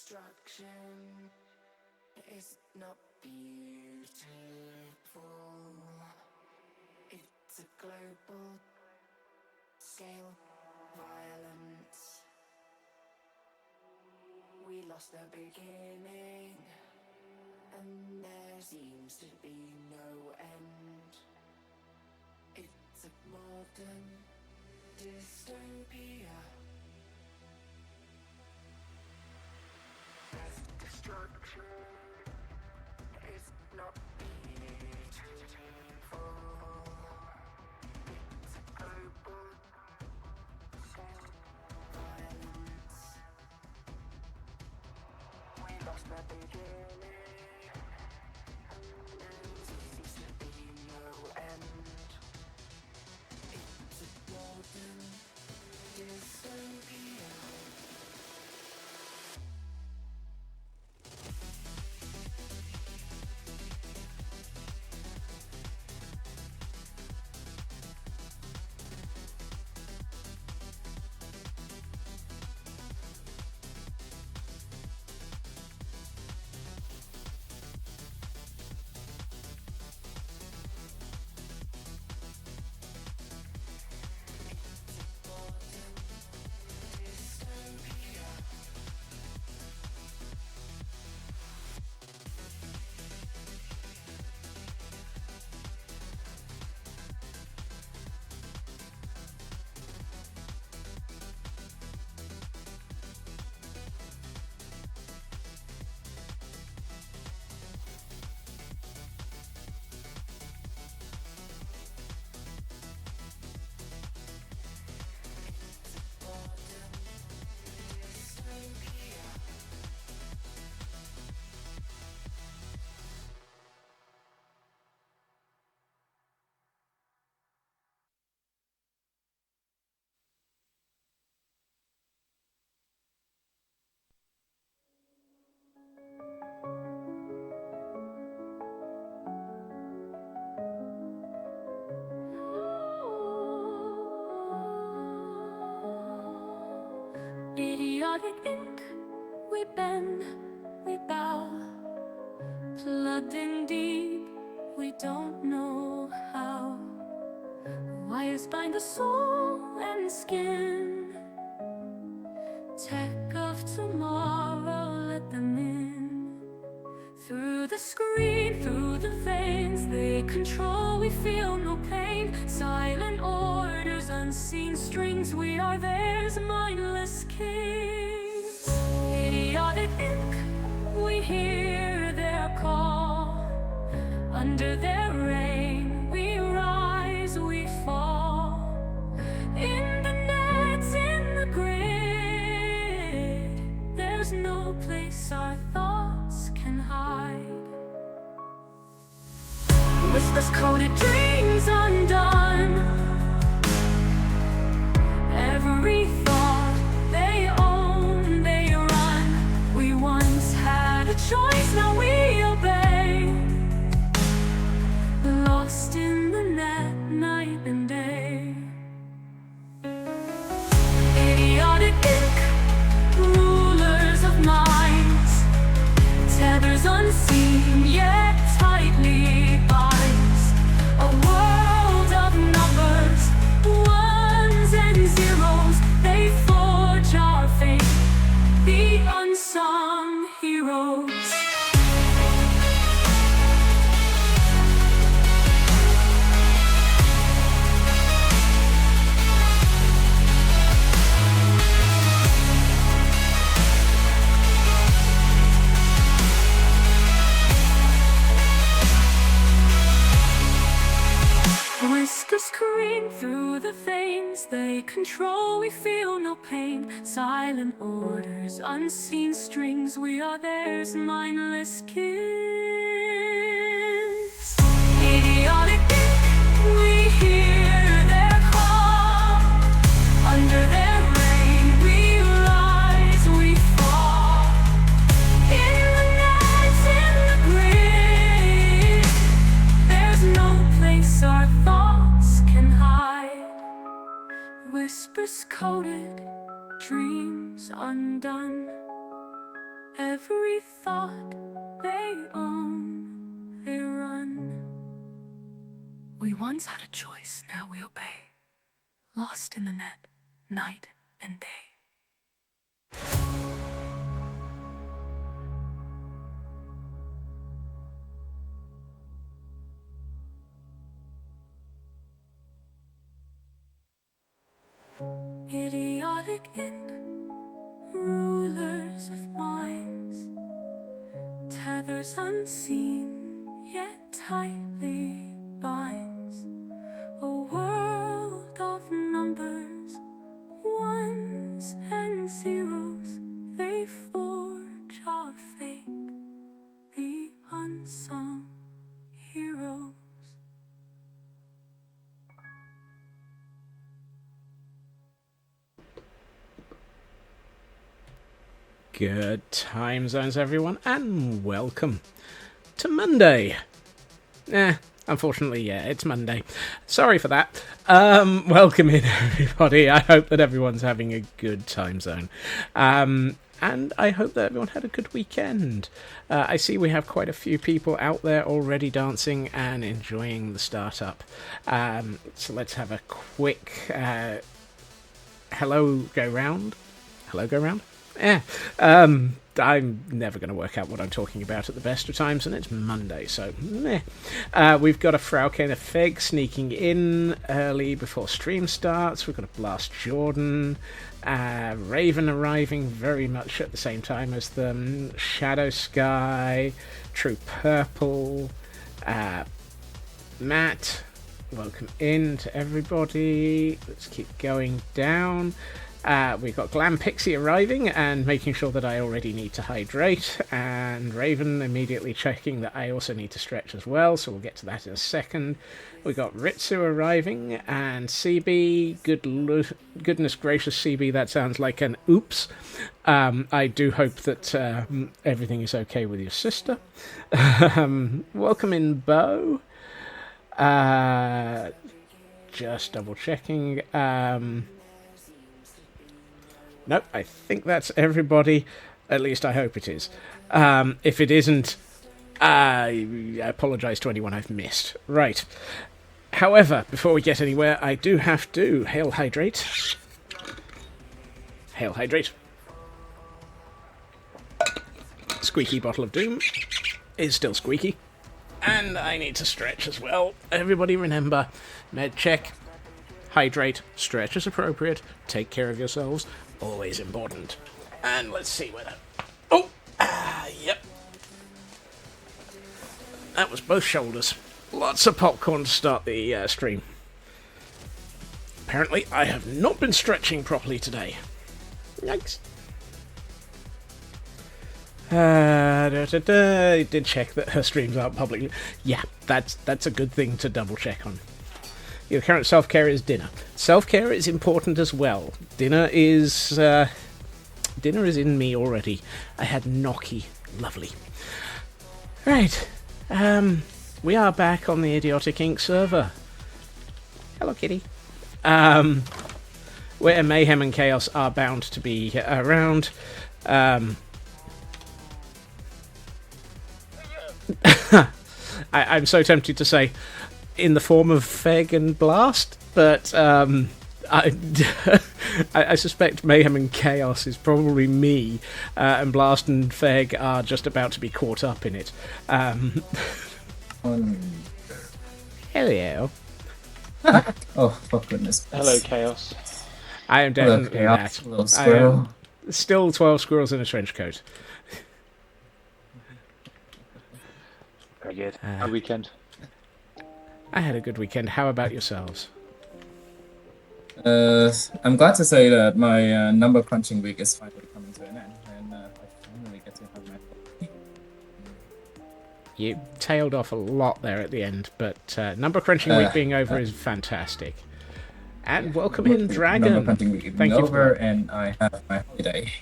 Destruction is not beautiful. It's a global scale violence. We lost the beginning, and there seems to be no end. It's a modern dystopia. Destruction is not beautiful. It's a global scale violence. We lost the beginning, and there seems to be no end. It's a modern dystopia. Idiotic ink, we bend, we bow, plugged in deep, we don't know how. Wires bind the soul and skin, tech of tomorrow, let them in. Through the screen, through the veins, they control, we feel no pain. Silent orders, unseen strings, we are theirs, mindless kings. Idiotic ink, we hear their call. Under their reign, we rise, we fall. In the nets, in the grid, there's no place our thoughts can hide. Whispers coded, dreams undone. Every thought they own, they run. We once had a choice, now we obey. Lost in the net, night and day. Idiotic ink, rulers of minds. Tethers unseen, yet tightly binds. A world of numbers, ones and zeros. They forge our fate, the unsung heroes. Whiskers scream through the veins, they control, we feel no pain. Silent orders, unseen strings, we are theirs, mindless kids. Idiotic ink, we hear their call. Under their reign, we rise, we fall. In the nets, in the grid, there's no place our thoughts can hide. Whispers coded, dreams undone. every thought they own, they run. We once had a choice, now we obey. Lost in the net, night and day. Idiotic end, rulers of minds, tethers unseen yet tightly binds. A world of numbers, ones and zeros, they forge our fate, the unsung heroes. Good time zones, everyone, and welcome to Monday. Unfortunately, yeah, it's Monday. Sorry for that. Welcome in, everybody. I hope that everyone's having a good time zone. And I hope that everyone had a good weekend. I see we have quite a few people out there already dancing and enjoying the startup. So let's have a quick hello go round. Hello go round? Yeah. I'm never going to work out what I'm talking about at the best of times, and it's Monday, so meh. We've got a Frauke and a Feg sneaking in early before stream starts. We've got a Blast Jordan, Raven arriving very much at the same time as them, Shadow Sky, True Purple, Matt, welcome in to everybody. Let's keep going down. We've got Glam Pixie arriving and making sure that I already need to hydrate, and Raven immediately checking that I also need to stretch as well, so we'll get to that in a second. We've got Ritsu arriving, and CB, goodness gracious CB, that sounds like an oops. I do hope that everything is okay with your sister. Welcome in, Bo. Just double checking. Nope, I think that's everybody. At least I hope it is. If it isn't, I apologise to anyone I've missed. Right. However, before we get anywhere, I do have to hail hydrate. Hail hydrate. Squeaky bottle of doom is still squeaky. And I need to stretch as well. Everybody remember, med check, hydrate, stretch as appropriate, take care of yourselves. Always important. And let's see whether... Oh! Yep. That was both shoulders. Lots of popcorn to start the stream. Apparently, I have not been stretching properly today. Yikes. I did check that her streams aren't public. Yeah, that's a good thing to double check on. Your current self-care is dinner. Self-care is important as well. Dinner is in me already. I had gnocchi. Lovely. Right. We are back on the Idiotic Inc. server. Hello, kitty. Where mayhem and chaos are bound to be around. I'm so tempted to say in the form of Feg and Blast, but I suspect Mayhem and Chaos is probably me, and Blast and Feg are just about to be caught up in it. Hello. Oh, for goodness. Hello, Chaos. I am definitely that. Little squirrel. Still 12 squirrels in a trench coat. Very good. How weekend? I had a good weekend. How about yourselves? I'm glad to say that my number crunching week is finally coming to an end, and I finally get to have my... You tailed off a lot there at the end, but number crunching week being over is fantastic. And welcome in, Dragon. Number crunching week being over, and I have my holiday.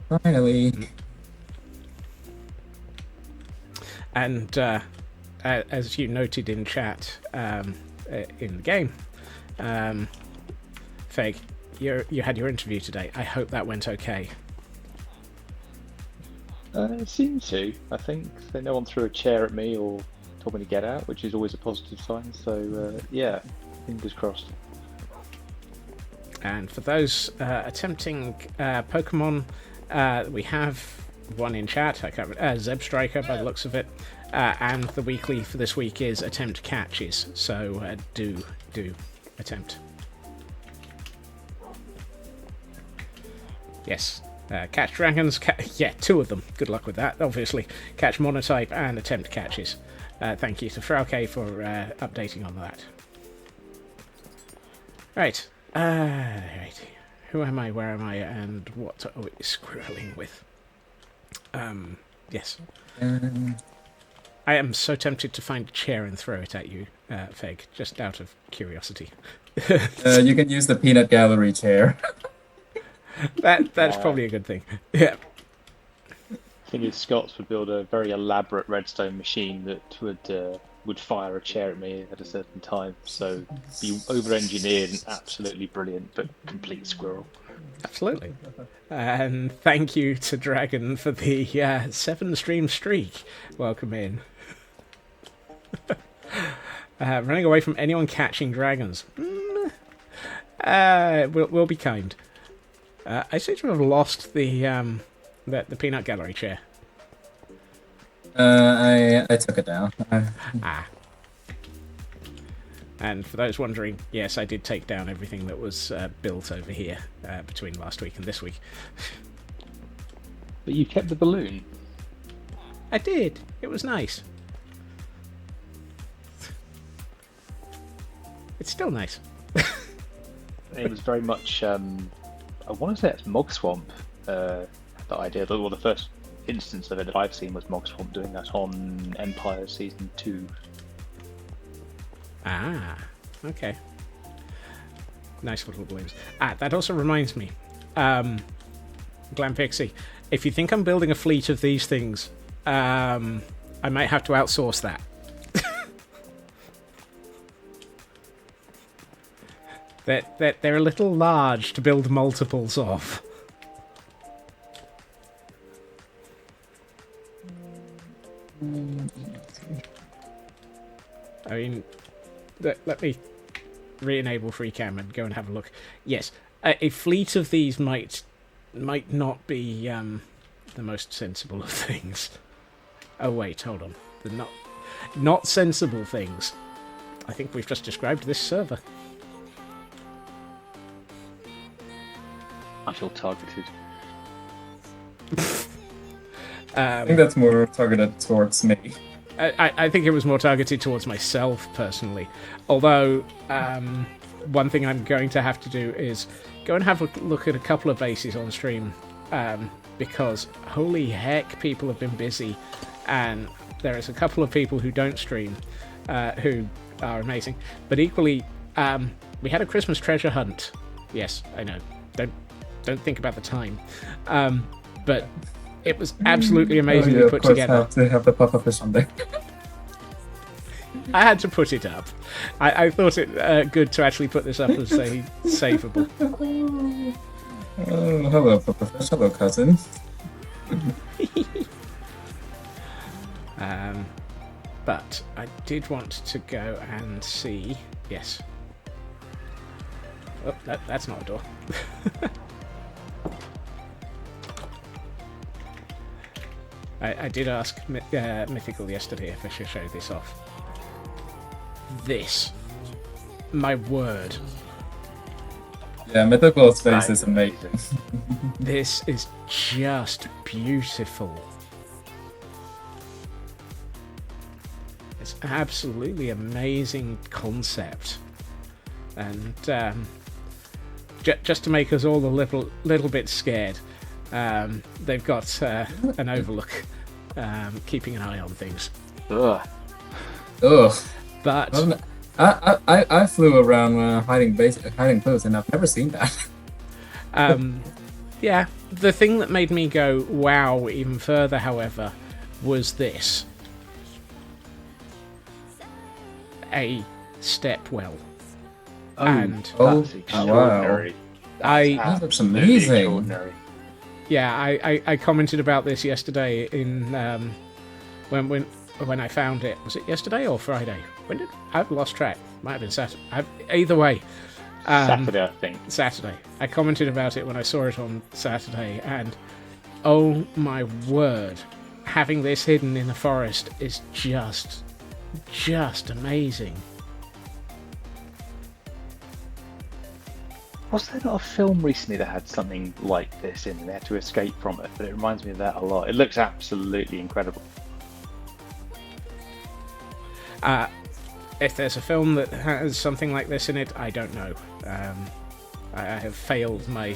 Finally. And as you noted in chat, in the game, Feg, you had your interview today. I hope that went okay. It seemed to. I think no one threw a chair at me or told me to get out, which is always a positive sign. So yeah, fingers crossed. And for those attempting Pokemon, we have one in chat. I can't Zeb Striker by the looks of it. And the weekly for this week is attempt catches. So do attempt. Yes. Catch dragons. Yeah, 2 of them. Good luck with that, obviously. Catch monotype and attempt catches. Thank you to Frauke for updating on that. Right. Right. Who am I? Where am I? And what are we scrolling with? Yes. I am so tempted to find a chair and throw it at you, Feg, just out of curiosity. You can use the peanut gallery chair. That's probably a good thing. Yeah. I think Scots would build a very elaborate redstone machine that would fire a chair at me at a certain time. So be over-engineered and absolutely brilliant, but complete squirrel. Absolutely. And thank you to Dragon for the 7-stream streak. Welcome in. Running away from anyone catching dragons. We'll be kind. I seem to have lost the peanut gallery chair. I took it down. And for those wondering, yes, I did take down everything that was built over here between last week and this week. But you kept the balloon. I did. It was nice. It's still nice. It was very much, I want to say it's Mog Swamp, the idea, or the first instance of it that I've seen was Mog Swamp doing that on Empire Season 2. Ah, okay. Nice little balloons. That also reminds me, Glam Pixie, if you think I'm building a fleet of these things, I might have to outsource that. They're a little large to build multiples of. I mean, let me re-enable free cam and go and have a look. Yes, a fleet of these might not be the most sensible of things. Oh wait, hold on. The not sensible things. I think we've just described this server. I feel targeted. I think that's more targeted towards me. I think it was more targeted towards myself, personally. Although, one thing I'm going to have to do is go and have a look at a couple of bases on stream, because, holy heck, people have been busy, and there is a couple of people who don't stream, who are amazing. But equally, we had a Christmas treasure hunt. Yes, I know. Don't think about the time. But it was absolutely amazing to put together. Have to have the pufferfish on there. I had to put it up. I thought it good to actually put this up as a savable. Oh, hello, pufferfish. Hello, cousin. But I did want to go and see. Yes. Oh, that's not a door. I did ask Mythical yesterday if I should show this off. This. My word. Yeah, Mythical's face is amazing. This is just beautiful. It's absolutely amazing concept. And just to make us all a little bit scared, they've got an overlook, keeping an eye on things. Ugh. Ugh. But I flew around hiding clues, and I've never seen that. yeah, the thing that made me go wow even further, however, was this: a step well. Oh, And that's extraordinary. That looks amazing. Extraordinary. Yeah, I commented about this yesterday in when I found it. Was it yesterday or Friday? When did I've lost track? Might have been Saturday. Either way, Saturday, I think. Saturday. I commented about it when I saw it on Saturday, and oh my word, having this hidden in the forest is just amazing. Was there not a film recently that had something like this in? They had to escape from it, but it reminds me of that a lot. It looks absolutely incredible. If there's a film that has something like this in it, I don't know. I have failed my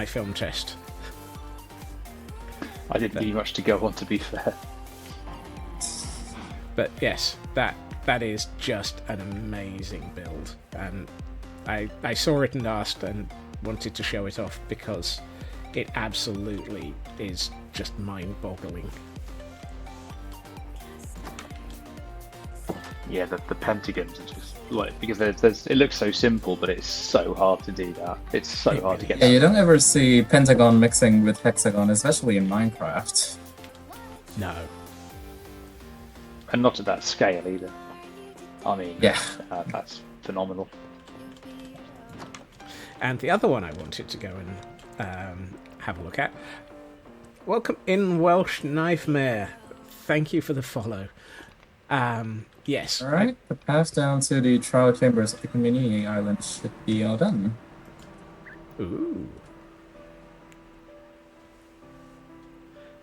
film test. I didn't give you much to go on, to be fair. But yes, that is just an amazing build, and I saw it and asked and wanted to show it off because it absolutely is just mind-boggling. Yeah, the pentagons are just like, because there's it looks so simple, but it's so hard to do that. It's so hard to get Yeah, that. you don't ever see pentagon mixing with hexagon, especially in Minecraft. No. And not at that scale either. I mean, Yeah. that's phenomenal. And the other one I wanted to go and have a look at. Welcome in, Welsh Knifemare. Thank you for the follow. Yes. Alright, the path down to the trial chambers of the community island should be all done. Ooh.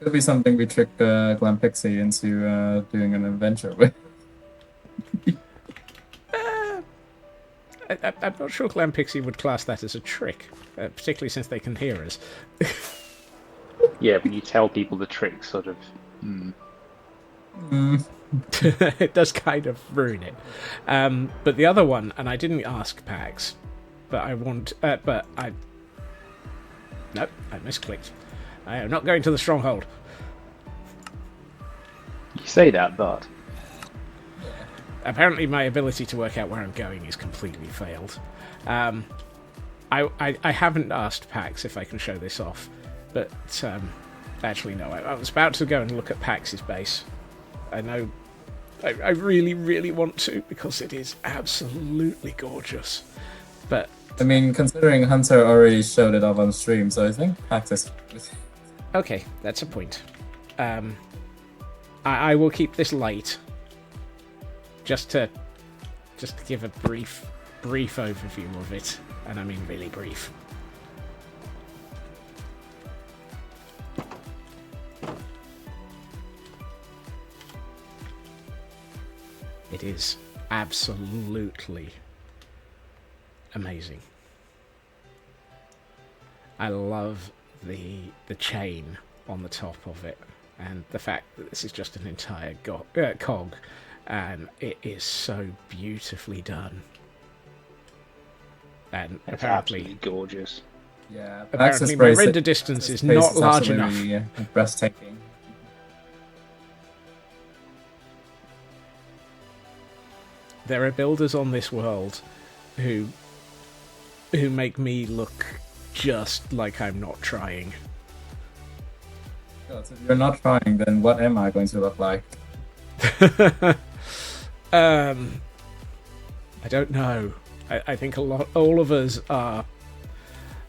Could be something we trick Glam Pixie into doing an adventure with. I'm not sure Glam Pixie would class that as a trick, particularly since they can hear us. Yeah, when you tell people the trick, sort of. It does kind of ruin it. But the other one, and I didn't ask Pax, but I want. But I. Nope, I misclicked. I am not going to the stronghold. You say that, but Apparently, my ability to work out where I'm going is completely failed. I haven't asked Pax if I can show this off, but actually no. I was about to go and look at Pax's base. I know. I really, really want to because it is absolutely gorgeous. But I mean, considering Hunter already showed it off on stream, so I think Pax is. okay, that's a point. I will keep this light. Just to give a brief overview of it, and I mean really brief. It is absolutely amazing. I love the chain on the top of it, and the fact that this is just an entire cog. And it is so beautifully done. And it's apparently absolutely gorgeous. Yeah, apparently my render distance is not large enough. Breathtaking. There are builders on this world who make me look just like I'm not trying. God, so if you're not trying, then what am I going to look like? I don't know. I think all of us are.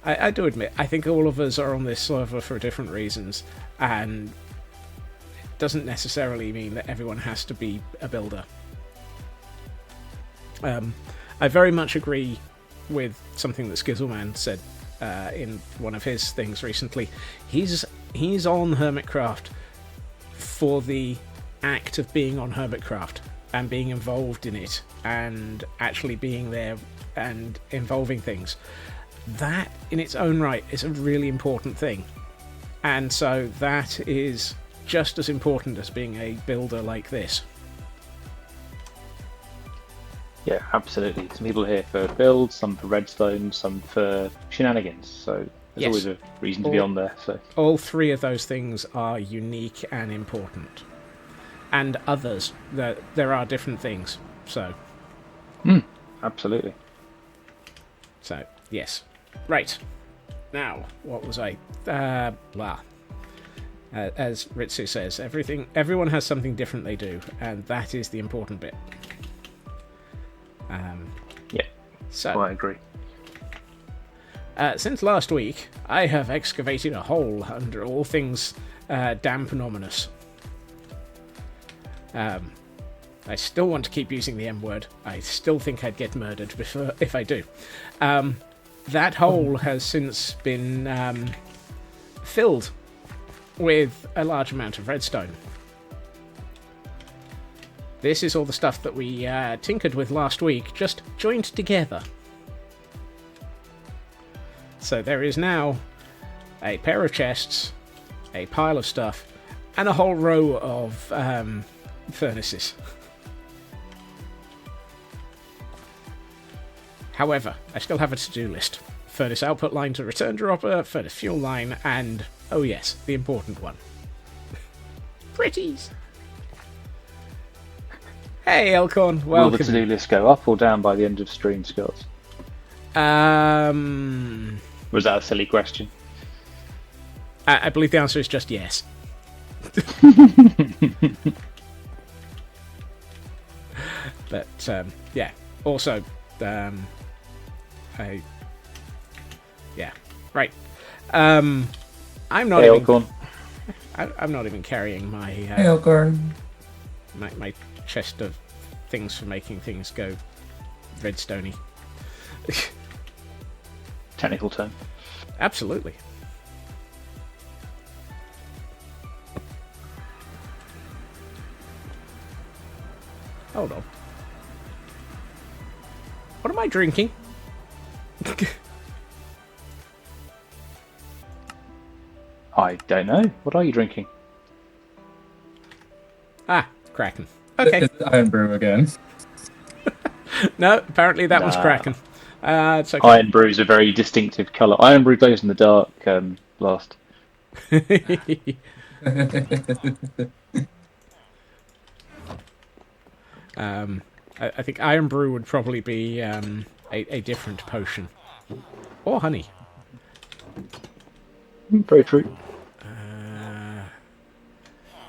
I do admit, I think all of us are on this server for different reasons, and it doesn't necessarily mean that everyone has to be a builder. I very much agree with something that Skizzleman said in one of his things recently. He's on Hermitcraft for the act of being on Hermitcraft and being involved in it and actually being there and involving things. That in its own right is a really important thing, and so that is just as important as being a builder like this. Yeah, absolutely. Some people here for builds, some for redstone, some for shenanigans. So there's Yes. always a reason to be on there. So All three of those things are unique and important. And others, there are different things. So absolutely. yes. Right. now, what was I? Well, as Ritsu says, everyone has something different they do, and that is the important bit. Yeah, So I agree. Since last week, I have excavated a hole under all things damp and ominous. I still want to keep using the M word. I still think I'd get murdered if I do. That hole has since been filled with a large amount of redstone. This is all the stuff that we tinkered with last week, just joined together. So there is now a pair of chests, a pile of stuff, and a whole row of furnaces. However, I still have a to-do list. Furnace output line to return dropper, furnace fuel line, and, oh yes, the important one. Pretties! Hey, Elcorn, welcome. Will the to-do list go up or down by the end of stream, Scott? Was that a silly question? I believe the answer is just yes. But, yeah. Also, yeah. Right. I'm not even... I'm not even carrying my... Hey, Elcorn. my chest of things for making things go redstone-y. Technical term. Absolutely. Hold on. What am I drinking? I don't know. What are you drinking? Ah, Kraken. Okay. It's Iron Brew again. No, apparently that was Kraken. It's okay. Iron Brew is a very distinctive colour. Iron Brew glows in the dark, Blast. I think Iron Brew would probably be a different potion. Or honey. Very true.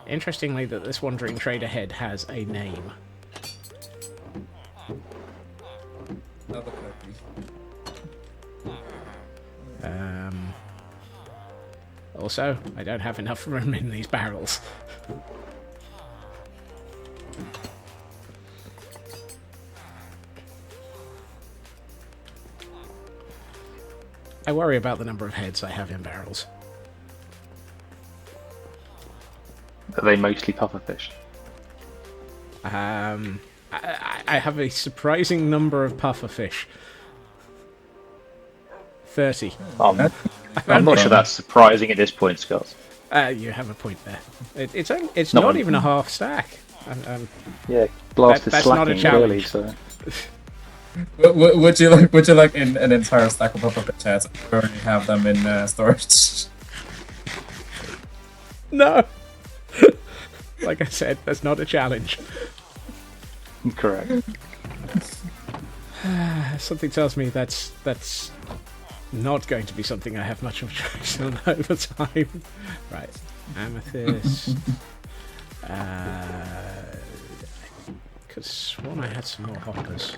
Interestingly, that this wandering trader head has a name. Also, I don't have enough room in these barrels. I worry about the number of heads I have in barrels. Are they mostly pufferfish? I have a surprising number of pufferfish. 30. I'm not sure that's surprising at this point, Scott. You have a point there. It's not even a half stack. Yeah, Blast is that's not a slacking clearly. challenge. So Would you like an entire stack of pufferfish heads? We already have them in storage. No! Like I said, that's not a challenge. correct. Something tells me that's not going to be something I have much of a choice on over time. Right, amethyst. Could have sworn I had some more hoppers.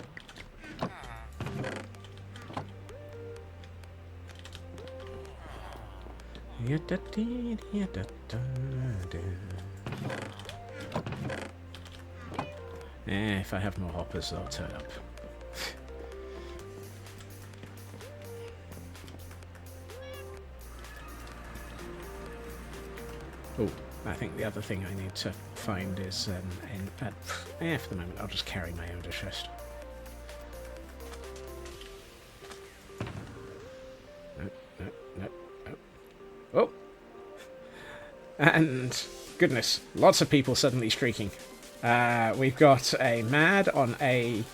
If I have more hoppers, they'll turn up. Oh, I think the other thing I need to find is for the moment, I'll just carry my Ender chest. No. Oh! And, goodness, lots of people suddenly streaking. We've got a Mad on a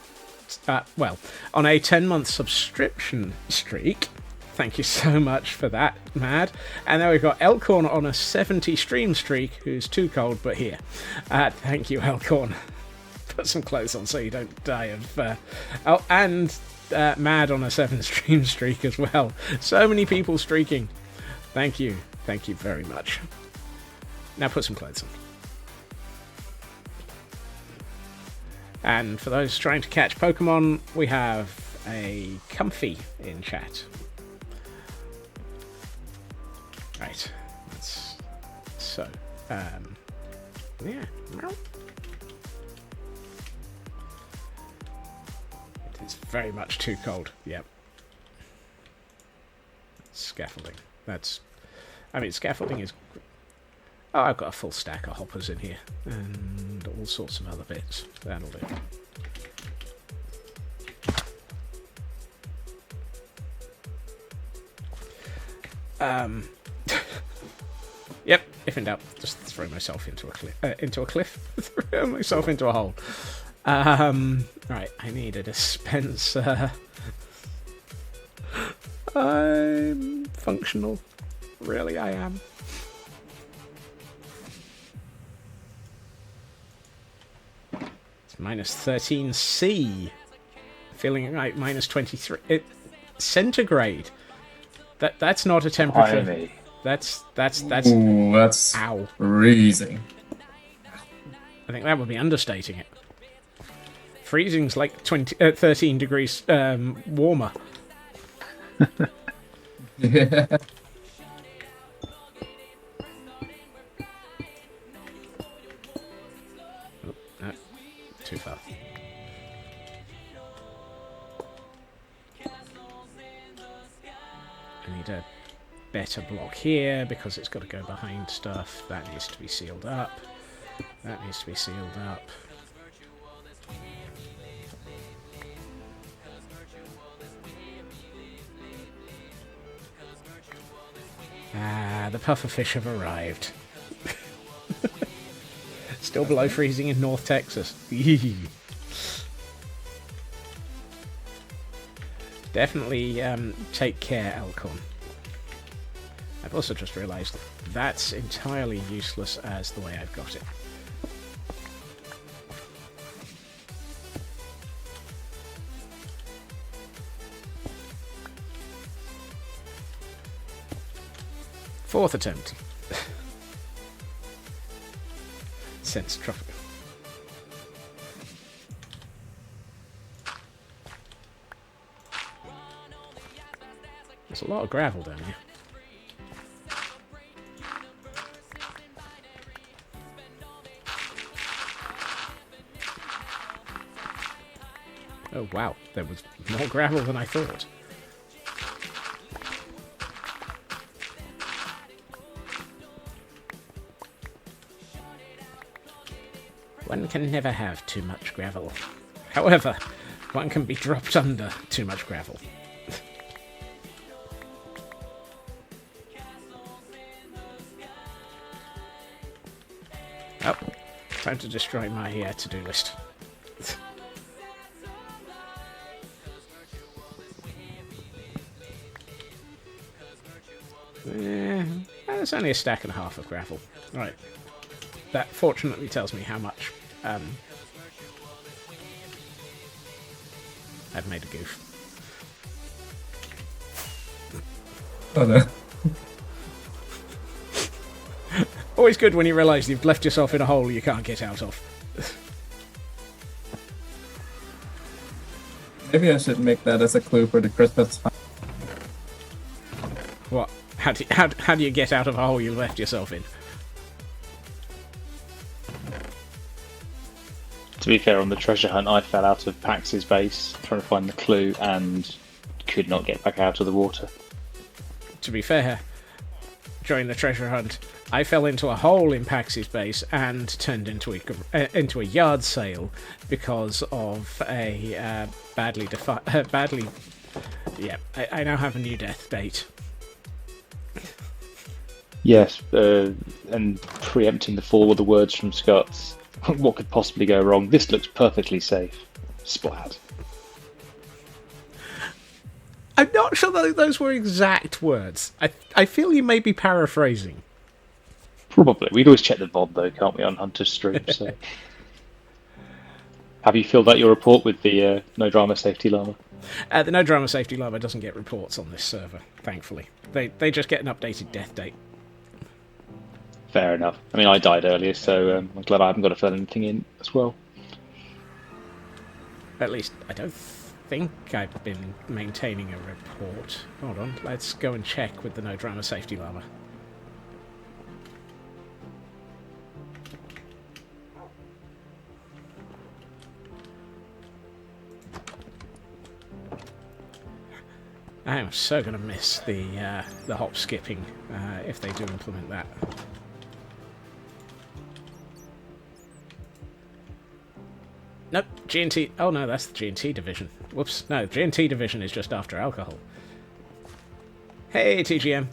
10-month subscription streak. Thank you so much for that, Mad. And then we've got Elcorn on a 70 stream streak, who's too cold but here. Thank you, Elcorn. Put some clothes on so you don't die of... Oh, and Mad on a 7 stream streak as well. So many people streaking. Thank you very much. Now put some clothes on. And for those trying to catch Pokemon, we have a Comfy in chat. Right. So, yeah. It's very much too cold. Yep. Scaffolding. Scaffolding is... Oh, I've got a full stack of hoppers in here. And all sorts of other bits. That'll do. Yep, if in doubt, just throw myself into a cliff. Throw myself into a hole. Right, I need a dispenser. I'm functional. Really, I am. It's minus 13C. Feeling like minus 23. Centigrade. That's not a temperature. Blimey. That's Ooh, that's ow. freezing. I think that would be understating it. Freezing's like 13 degrees warmer. Yeah. Oh, no, too far. I need a better block here because it's got to go behind stuff. That needs to be sealed up. That needs to be sealed up. Ah, the pufferfish have arrived. Still below freezing in North Texas. Definitely take care, Elkhorn. I've also just realised that's entirely useless as the way I've got it. Fourth attempt. Sense traffic. There's a lot of gravel down here. Oh wow, there was more gravel than I thought. One can never have too much gravel. However, one can be dropped under too much gravel. Oh, time to destroy my to-do list. It's only a stack and a half of gravel. Right. That fortunately tells me how much I've made a goof. Oh no. Always good when you realise you've left yourself in a hole you can't get out of. Maybe I should make that as a clue for the Christmas time. What? How do you get out of a hole you left yourself in? To be fair, on the treasure hunt, I fell out of Pax's base trying to find the clue and could not get back out of the water. To be fair, during the treasure hunt, I fell into a hole in Pax's base and turned into a yard sale because of a badly. Yeah, I now have a new death date. Yes, and preempting the fall with the words from Scott's. What could possibly go wrong? This looks perfectly safe. Splat. I'm not sure that those were exact words. I feel you may be paraphrasing. Probably. We'd always check the VOD though, can't we, on Hunter's stream? So. Have you filled out your report with the no drama safety llama? The No Drama Safety Lava doesn't get reports on this server, thankfully. They just get an updated death date. Fair enough. I mean, I died earlier, so I'm glad I haven't got to fill anything in as well. At least, I don't think I've been maintaining a report. Hold on, let's go and check with the No Drama Safety Lava. I am so going to miss the hop skipping if they do implement that. Nope, G&T... Oh no, that's the G&T division. Whoops, no, G&T division is just after alcohol. Hey, TGM.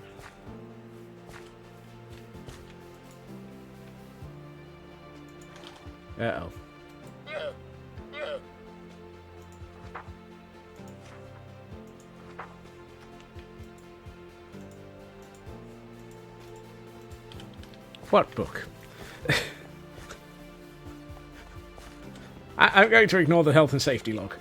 Uh-oh. What book? I'm going to ignore the health and safety log.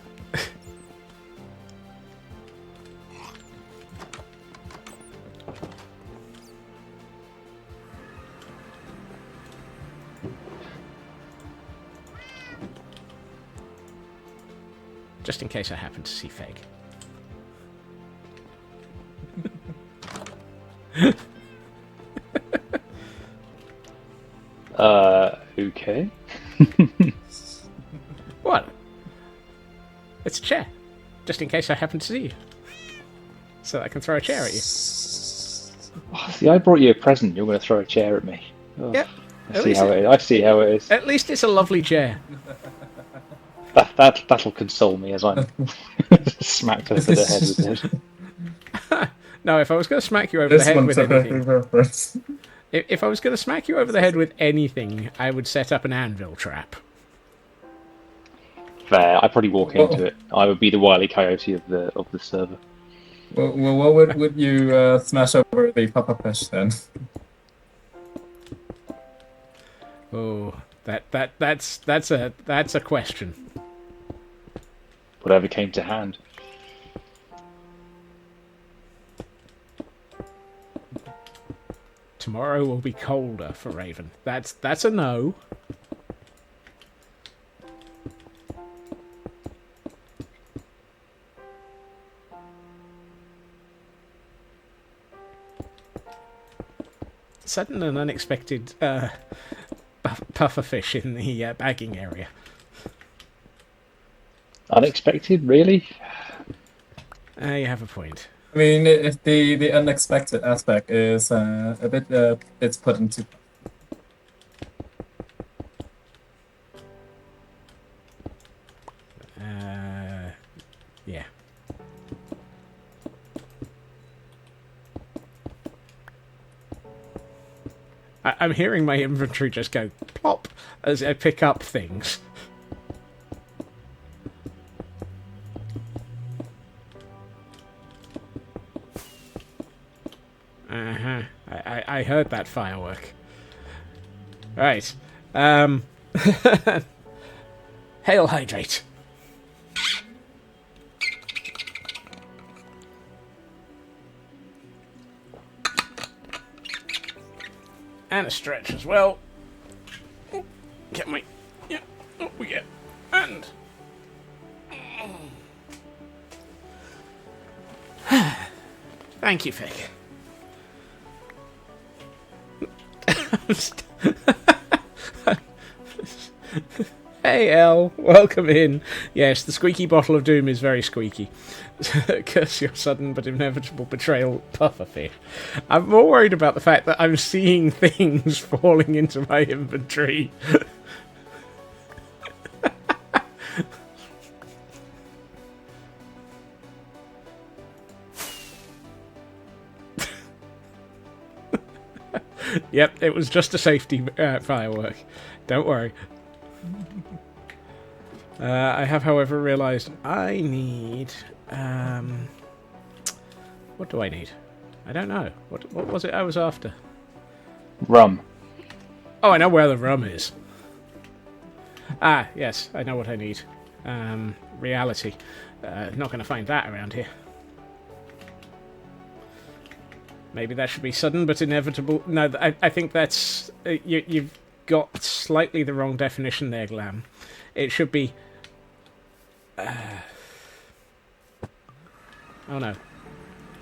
Just in case I happen to see Feg. Okay. What? It's a chair. Just in case I happen to see you. So I can throw a chair at you. Oh, see, I brought you a present. You're going to throw a chair at me. Oh, Yep. I see how it is. I see how it is. At least it's a lovely chair. That'll console me as I'm smacked over the head with it. No, if I was going to smack you over the This head one's with a anything... perfect reference. If I was going to smack you over the head with anything, I would set up an anvil trap. Fair. I'd probably walk into it. I would be the Wile E. Coyote of the server. Well, what would you smash over the Papa Fish then? Oh, that's a question. Whatever came to hand. Tomorrow will be colder for Raven. That's a no. Sudden and unexpected pufferfish in the bagging area. Unexpected, really? You have a point. I mean, if the unexpected aspect is a bit it's put into. Yeah. I'm hearing my inventory just go plop as I pick up things. Uh-huh. I heard that firework. Right. Hail hydrate. And a stretch as well. Get my... Yeah, up we get. And... Thank you, Vic. Hey, El. Welcome in. Yes, the squeaky bottle of doom is very squeaky. Curse your sudden but inevitable betrayal, pufferfish. I'm more worried about the fact that I'm seeing things falling into my inventory. Yep, it was just a safety firework. Don't worry. I have, however, realised I need... what do I need? I don't know. What was it I was after? Rum. Oh, I know where the rum is. Ah, yes, I know what I need. reality. Not going to find that around here. Maybe that should be sudden but inevitable. No, I think that's... you've got slightly the wrong definition there, Glam. It should be... oh no.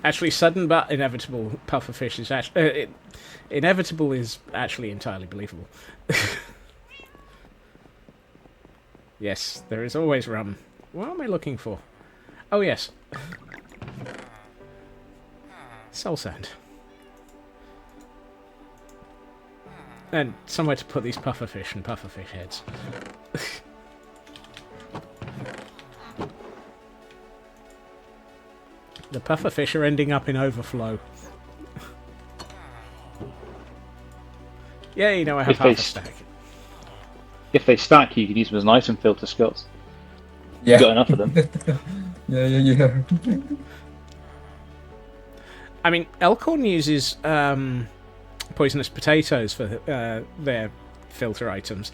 Actually, sudden but inevitable pufferfish is actually... inevitable is actually entirely believable. Yes, there is always rum. What am I looking for? Oh, yes. Soul sand. And somewhere to put these pufferfish and pufferfish heads. The pufferfish are ending up in overflow. Yeah, you know I have If they half a stack. If they stack, you can use them as an item filter, Scott. Yeah. You've got enough of them. Yeah. I mean, Elkhorn uses poisonous potatoes for their filter items.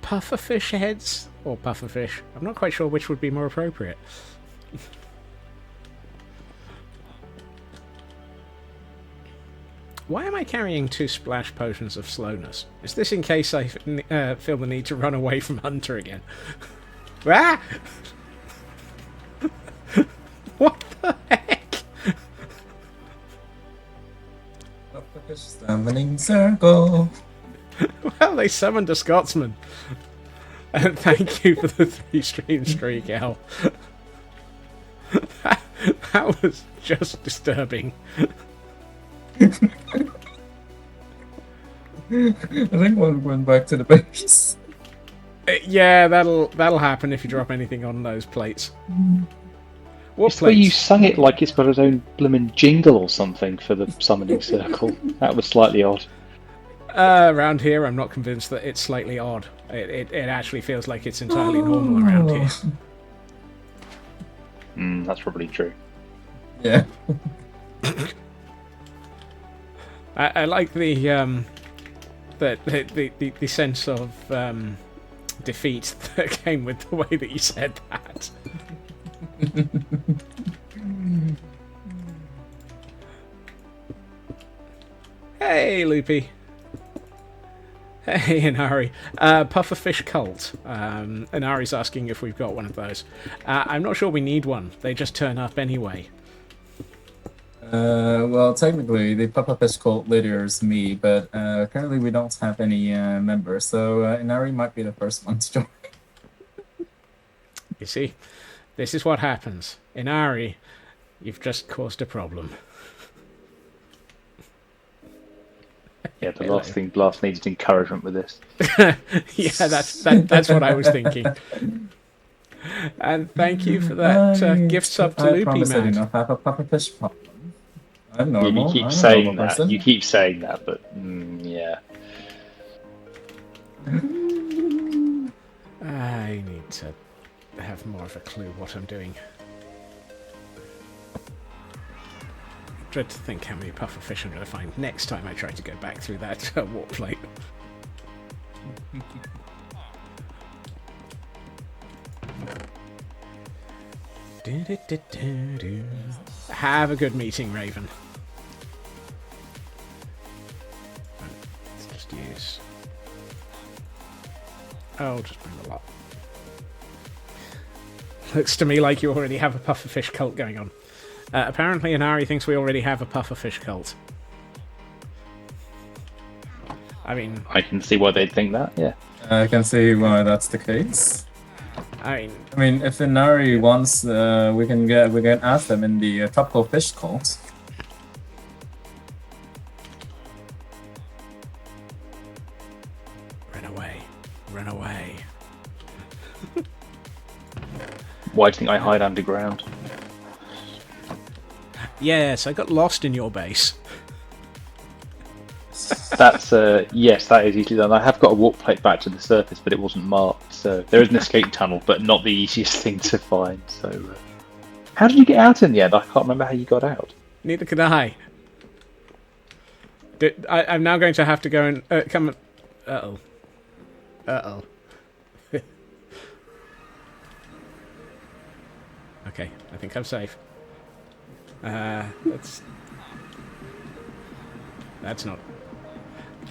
Pufferfish heads, or pufferfish, I'm not quite sure which would be more appropriate. Why am I carrying 2 splash potions of slowness? Is this in case I feel the need to run away from Hunter again? Ah! What the heck? Summoning circle. Well, they summoned a Scotsman. And thank you for the 3-stream streak, Al. That was just disturbing. I think one went back to the base. Yeah, that'll happen if you drop anything on those plates. What It's the way you plates? sung it like it's got its own blooming jingle or something for the summoning circle. That was slightly odd. Around here, I'm not convinced that it's slightly odd. It actually feels like it's entirely normal around here. That's probably true. Yeah. I like the sense of defeat that came with the way that you said that. Hey, Loopy. Hey, Inari. Pufferfish cult. Inari's asking if we've got one of those. I'm not sure we need one. They just turn up anyway. Well, technically, the Pufferfish cult leader is me, but currently we don't have any members, so Inari might be the first one to join. You see, this is what happens. Inari, you've just caused a problem. Yeah, the last thing Blast needs is encouragement with this. Yeah, that's what I was thinking. And thank you for that gift sub to I Loopy, promise I do man. not have a Pufferfish problem. I'm Yeah, normal. you keep I'm a saying normal that. person. You keep saying that, but yeah. I need to have more of a clue what I'm doing. I dread to think how many pufferfish I'm going to find next time I try to go back through that warp plate. Have a good meeting, Raven. Let's just use... Oh, just bring a lot. Looks to me like you already have a pufferfish cult going on. Apparently Inari thinks we already have a pufferfish cult. I mean... I can see why they'd think that, yeah. I can see why that's the case. I mean, if Inari wants, we can ask them in the tropical fish cult. Run away. Run away. Why do you think I hide underground? Yes, I got lost in your base. That's, yes, that is easily done. I have got a warp plate back to the surface, but it wasn't marked, so there is an escape tunnel, but not the easiest thing to find, so... How did you get out in the end? I can't remember how you got out. Neither can I. I'm now going to have to go and... come and... Uh-oh. Uh-oh. Okay, I think I'm safe. That's not.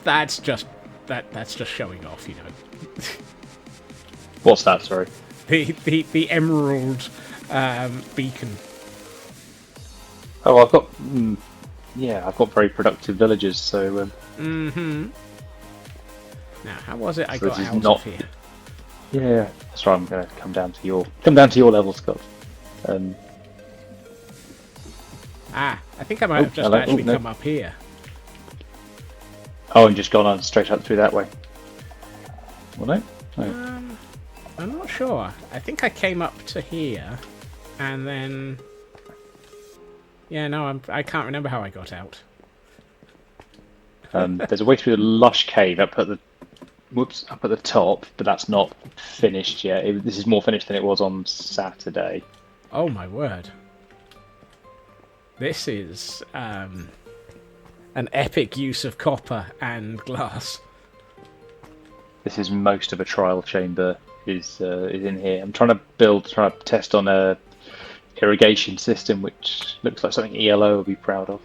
That's just that's just showing off, you know. What's that? Sorry. The emerald beacon. Oh, I've got. Yeah, I've got very productive villagers. So. Now, how was it I So got this is out not- of here? Yeah, that's right. I'm going to come down to your level, Scott. I think I might have just hello. actually No. come up here. Oh, and just gone on straight up through that way. Well, no. I'm not sure. I think I came up to here, and then... Yeah, no, I can't remember how I got out. There's a way through the lush cave up at the top, but that's not finished yet. This is more finished than it was on Saturday. Oh my word. This is an epic use of copper and glass. This is most of a trial chamber is in here. I'm trying to test on a irrigation system, which looks like something ELO will be proud of.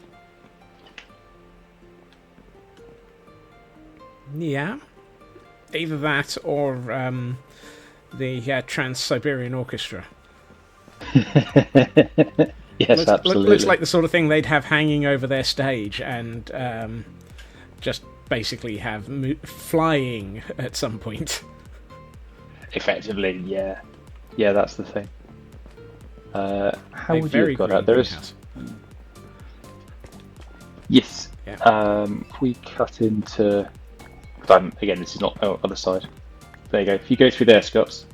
Yeah. Either that or the Trans-Siberian Orchestra. Yes, absolutely. Looks like the sort of thing they'd have hanging over their stage and just basically have flying at some point. Effectively, yeah. Yeah, that's the thing. How A would you very have got green out? There is... greenhouse. Yes. Yeah. If we cut into... Again, this is not... Oh, other side. There you go. If you go through there, Scott.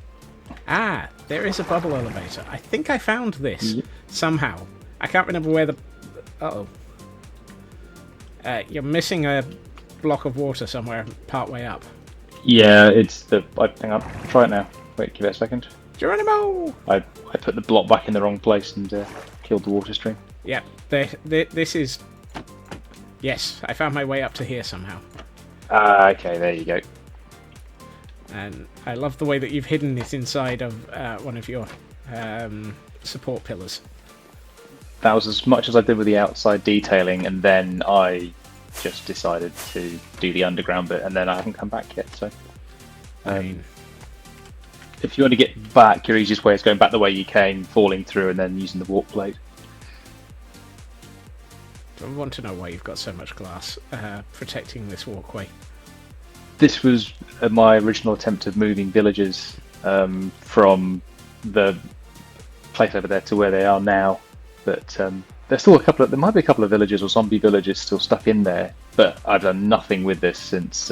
Ah, there is a bubble elevator. I think I found this Yep. somehow. I can't remember where the... Uh-oh. You're missing a block of water somewhere part way up. Yeah, it's the... hang on. Try it now. Wait, give it a second. Geronimo! I put the block back in the wrong place and killed the water stream. Yeah, this is... Yes, I found my way up to here somehow. Okay, there you go. And I love the way that you've hidden it inside of one of your support pillars. That was as much as I did with the outside detailing, and then I just decided to do the underground bit, and then I haven't come back yet. So, I mean, if you want to get back, your easiest way is going back the way you came, falling through, and then using the warp blade. I want to know why you've got so much glass protecting this walkway. This was my original attempt of moving villagers from the place over there to where they are now. But there's still there might be a couple of villagers or zombie villagers still stuck in there. But I've done nothing with this since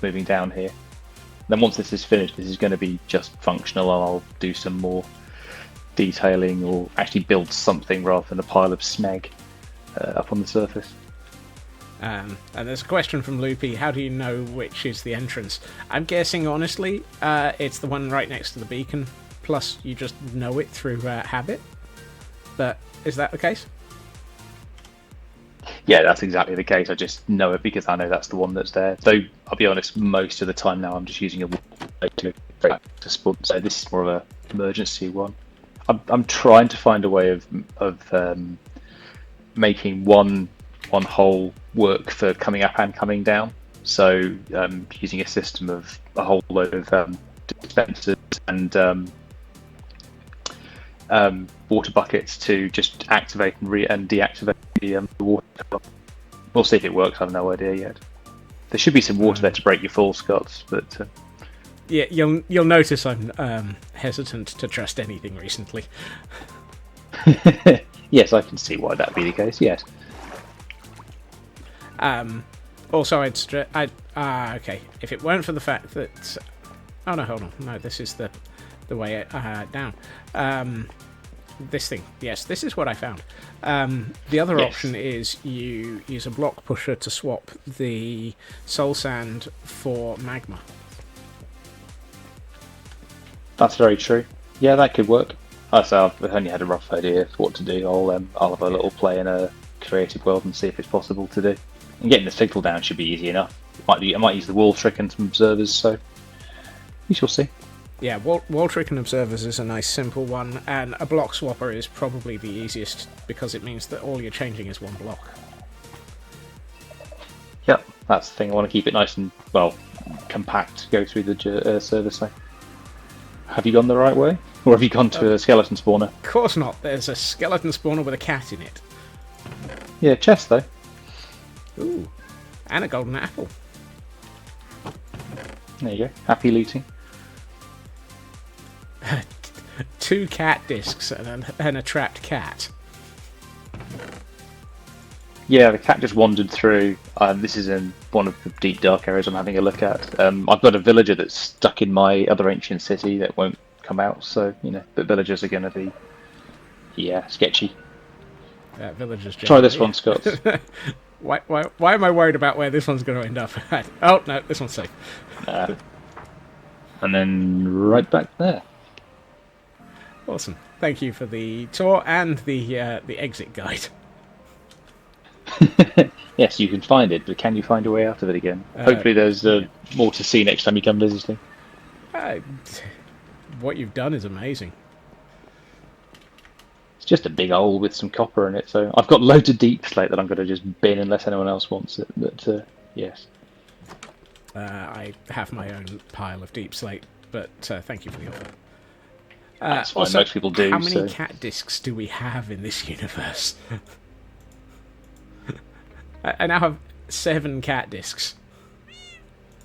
moving down here. Then once this is finished, this is going to be just functional, and I'll do some more detailing or actually build something rather than a pile of snag up on the surface. And there's a question from Loopy, how do you know which is the entrance? I'm guessing, honestly, it's the one right next to the beacon, plus you just know it through habit. But is that the case? Yeah, that's exactly the case. I just know it because I know that's the one that's there. Though, I'll be honest, most of the time now I'm just using a wall to break to spawn, so this is more of an emergency one. I'm trying to find a way of making one hole work for coming up and coming down. So using a system of a whole load of dispensers and water buckets to just activate and deactivate the water. We'll see if it works. I have no idea yet. There should be some water there to break your fall, Scots, but Yeah, you'll notice I'm hesitant to trust anything recently. yes, I can see why that'd be the case. Yes. Also, okay. If it weren't for the fact that, oh no, hold on, no, this is the way down. This thing, yes, this is what I found. The other Yes. option is you use a block pusher to swap the soul sand for magma. That's very true. Yeah, that could work. So I've only had a rough idea of what to do. I'll have a little play in a creative world and see if it's possible to do. And getting the signal down should be easy enough. I might use the wall trick and some observers, so we shall see. Yeah, wall trick and observers is a nice simple one, and a block swapper is probably the easiest because it means that all you're changing is one block. Yep, that's the thing. I want to keep it nice and, well, compact, go through the service lane. Have you gone the right way? Or have you gone to a skeleton spawner? Of course not, there's a skeleton spawner with a cat in it. Yeah, chest though. Ooh, and a golden apple. There you go. Happy looting. 2 cat discs and a trapped cat. Yeah, the cat just wandered through. This is in one of the deep dark areas I'm having a look at. I've got a villager that's stuck in my other ancient city that won't come out, so, you know, but villagers are going to be, yeah, sketchy. Villagers Try this one, Scott. Why am I worried about where this one's going to end up? Oh, no, this one's safe. And then right back there. Awesome. Thank you for the tour and the exit guide. Yes, you can find it, but can you find a way out of it again? Hopefully there's more to see next time you come visiting. What you've done is amazing. It's just a big hole with some copper in it, so I've got loads of deep slate that I'm going to just bin unless anyone else wants it, but yes. I have my own pile of deep slate, but thank you for the offer. That's fine, also, most people do. How many so. cat discs do we have in this universe? I now have 7 cat discs.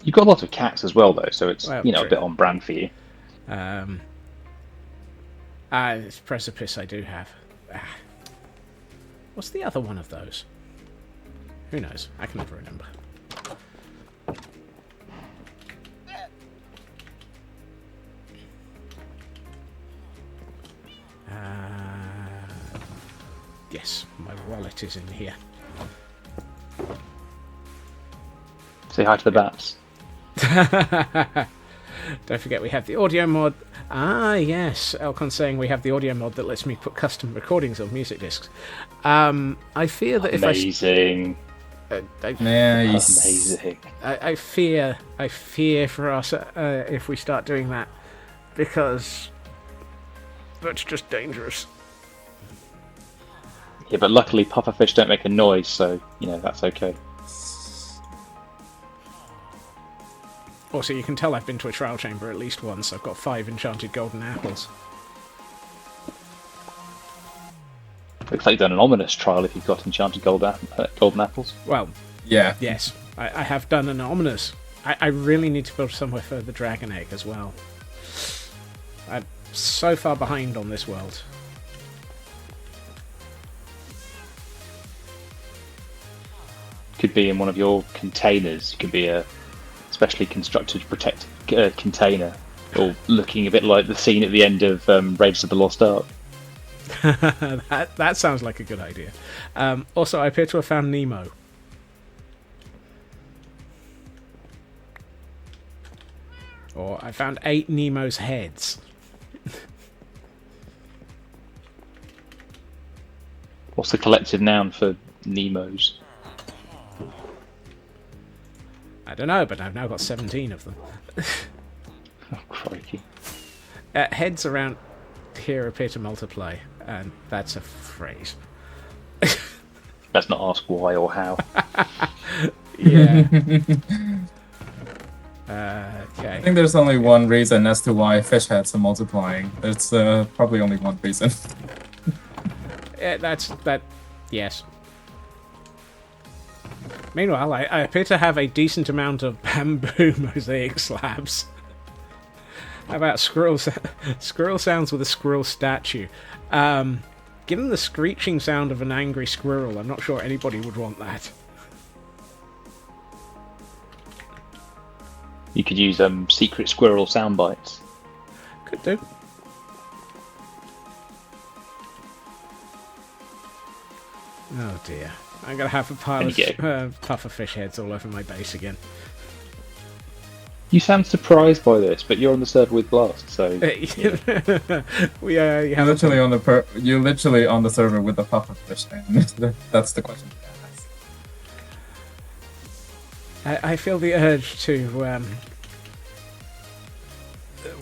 You've got a lot of cats as well, though, so it's, Well, you know, true. a bit on brand for you. It's Precipice I do have. What's the other one of those? Who knows? I can never remember. Yes, my wallet is in here. Say hi to the bats. Don't forget we have the audio mod. Ah, yes. Elcon's saying we have the audio mod that lets me put custom recordings of music discs. I fear that Amazing. Nice. I fear for us if we start doing that, because that's just dangerous. Yeah, but luckily pufferfish don't make a noise, so, you know, that's okay. Also, you can tell I've been to a trial chamber at least once. I've got 5 enchanted golden apples. Looks like you've done an ominous trial if you've got enchanted golden apples. Well, Yeah. yes, I have done an ominous. I really need to build somewhere for the dragon egg as well. I'm so far behind on this world. Could be in one of your containers. It could be a specially constructed protected container, or looking a bit like the scene at the end of Raiders of the Lost Ark. that sounds like a good idea. Also, I appear to have found Nemo. Or I found 8 Nemo's heads. What's the collective noun for Nemos? I don't know, but I've now got 17 of them. Oh, crikey. Heads around here appear to multiply, and that's a phrase. Let's not ask why or how. Yeah. Okay. I think there's only one reason as to why fish heads are multiplying. There's probably only one reason. Yeah, yes. Meanwhile, I appear to have a decent amount of bamboo mosaic slabs. How about squirrel sounds with a squirrel statue? Given the screeching sound of an angry squirrel, I'm not sure anybody would want that. You could use secret squirrel sound bites. Could do. Oh dear. I'm going to have a pile of pufferfish heads all over my base again. You sound surprised by this, but you're on the server with Blast, so... We you You're have literally on the server with the pufferfish, and that's the question. I feel the urge to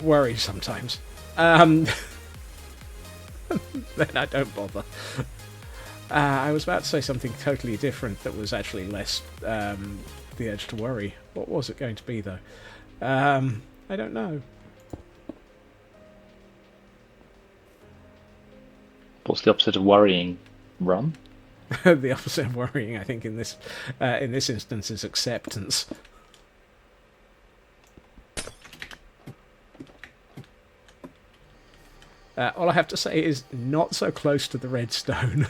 worry sometimes. Then I don't bother. I was about to say something totally different that was actually less the urge to worry. What was it going to be, though? I don't know. What's the opposite of worrying? Run? The opposite of worrying, I think, in this instance, is acceptance. All I have to say is not so close to the redstone.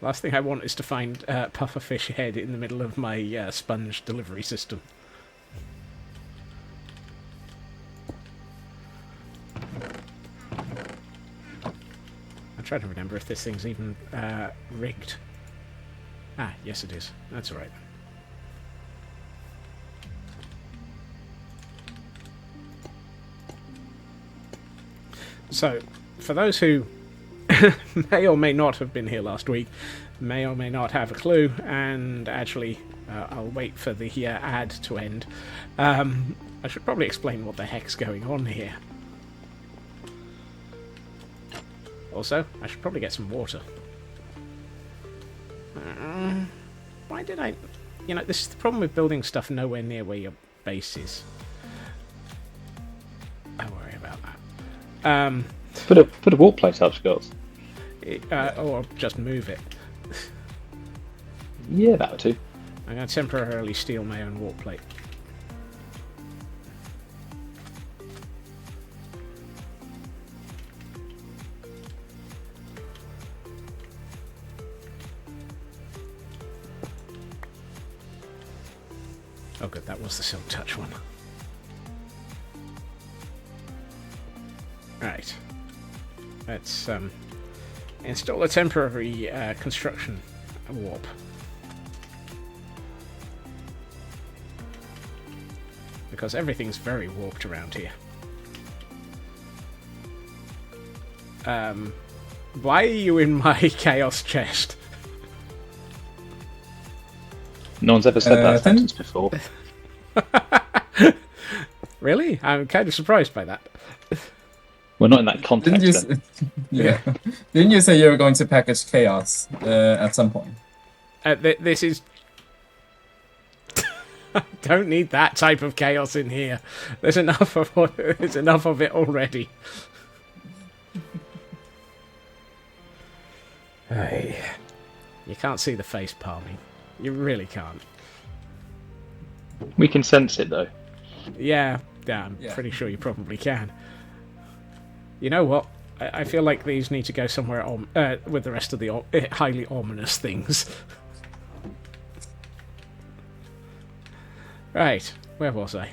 Last thing I want is to find pufferfish head in the middle of my sponge delivery system. I'm trying to remember if this thing's even rigged. Ah, yes it is. That's alright. So, for those who may or may not have been here last week, may or may not have a clue, and actually I'll wait for the ad to end. I should probably explain what the heck's going on here. Also, I should probably get some water. Why did I... You know, this is the problem with building stuff nowhere near where your base is. I worry about that. Put a wall plate up, Scott. Or just move it. Yeah, that too. I'm going to temporarily steal my own warp plate. Oh good, that was the Silk Touch one. Right. Let's install a temporary construction warp. Because everything's very warped around here. Why are you in my chaos chest? No one's ever said that sentence before. Really? I'm kind of surprised by that. Well, not in that context. Yeah. Didn't you say you were going to package chaos at some point? This is... I don't need that type of chaos in here. There's enough of it already. Hey. You can't see the face palming. You really can't. We can sense it, though. Yeah, I'm pretty sure you probably can. You know what? I feel like these need to go somewhere with the rest of the highly ominous things. Right, where was I?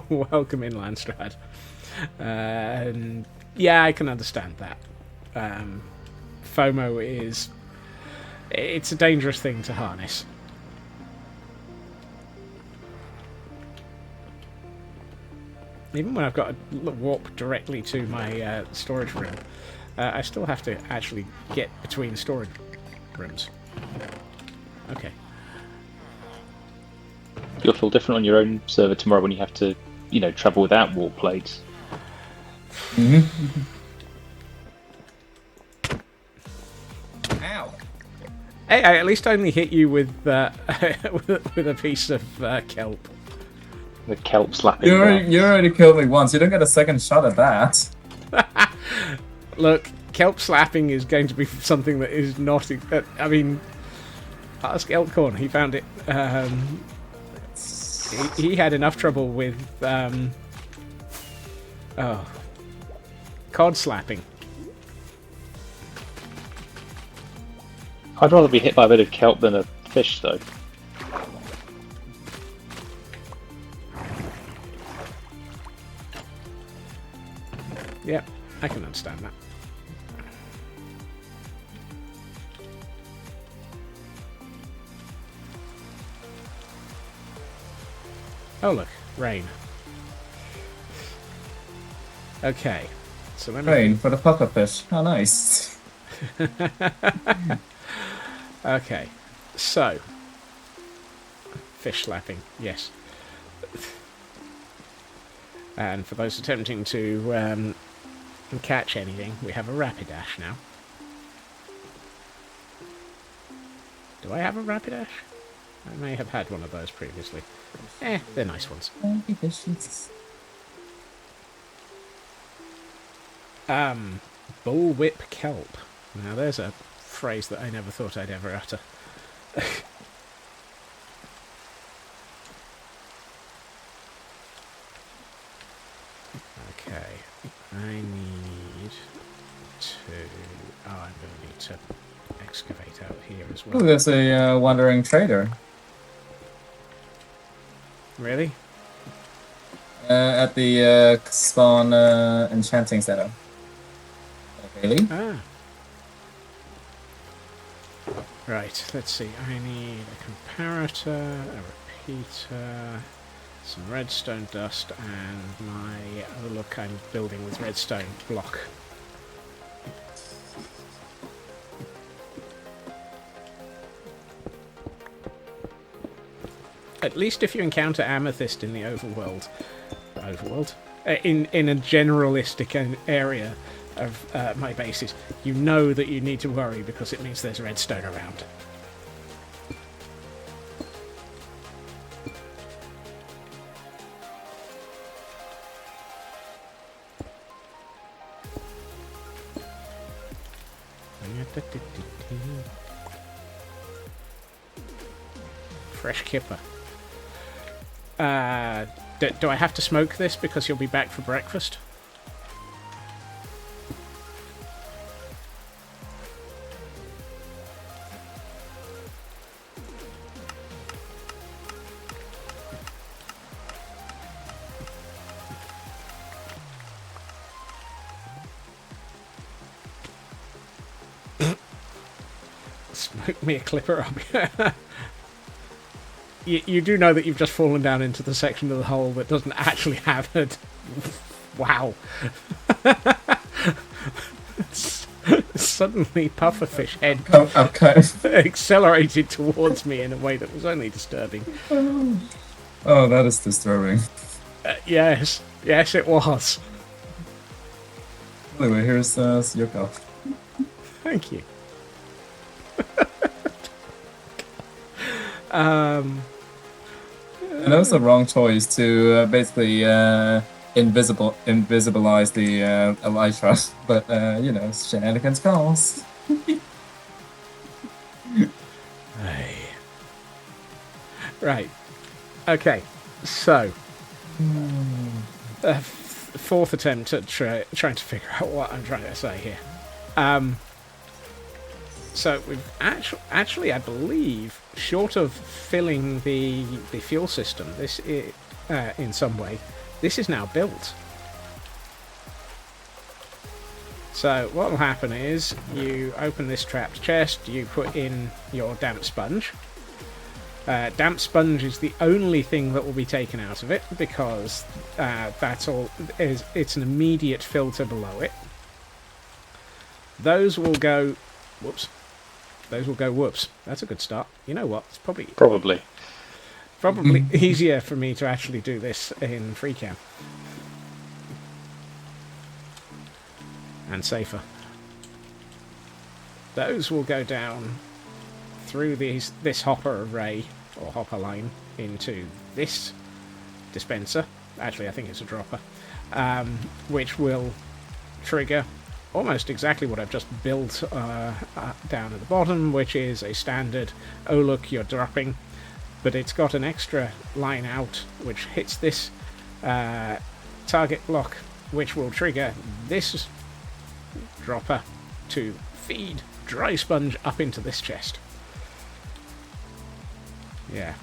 Welcome in, Landstrad. Yeah, I can understand that. FOMO is... It's a dangerous thing to harness. Even when I've got a warp directly to my storage room, I still have to actually get between storage rooms. Okay. You'll feel different on your own server tomorrow when you have to, travel without warp plates. Mm-hmm. Ow! Hey, I at least only hit you with with a piece of kelp. The kelp slapping. You already killed me once. You don't get a second shot at that. Look, kelp slapping is going to be something that is not... I mean, ask Elkhorn. He found it... he had enough trouble with... cod slapping. I'd rather be hit by a bit of kelp than a fish, though. Yeah, I can understand that. Oh look, rain. Okay, so let me... Rain for the pufferfish. How nice. Okay, so fish slapping, yes. And for those attempting to catch anything, we have a Rapidash now. Do I have a Rapidash? I may have had one of those previously. They're nice ones. Bullwhip kelp. Now there's a phrase that I never thought I'd ever utter. Okay, I need to... Oh, I'm going to need to excavate out here as well. Ooh, there's a wandering trader. Really? At the spawn enchanting setup. Really? Ah. Right, let's see. I need a comparator, a repeater, some redstone dust, and my... Oh look, I'm building with redstone block. At least if you encounter amethyst in the overworld, in a generalistic area of my bases, you know that you need to worry because it means there's redstone around. Fresh kipper. Do I have to smoke this because you'll be back for breakfast? Smoke me a clipper up. You do know that you've just fallen down into the section of the hole that doesn't actually have it. Wow. Suddenly Pufferfish head I'm kind of... accelerated towards me in a way that was only disturbing. Oh, that is disturbing. Yes, it was. Anyway, here's your cup. Thank you. And that was the wrong choice to basically invisibilize the elytra, but you know, shenanigans calls. Hey. Right. Okay. So, fourth attempt at trying to figure out what I'm trying to say here. So we've actually, I believe, short of filling the fuel system, this is, in some way, this is now built. So what will happen is you open this trapped chest, you put in your damp sponge. Damp sponge is the only thing that will be taken out of it because that's all. It's an immediate filter below it. Those will go. Whoops. Those will go whoops. That's a good start. You know what? It's probably easier for me to actually do this in free cam. And safer. Those will go down through this hopper array, or hopper line, into this dispenser. Actually, I think it's a dropper. Which will trigger almost exactly what I've just built down at the bottom, which is a standard, oh look, you're dropping, but it's got an extra line out which hits this target block, which will trigger this dropper to feed dry sponge up into this chest. Yeah.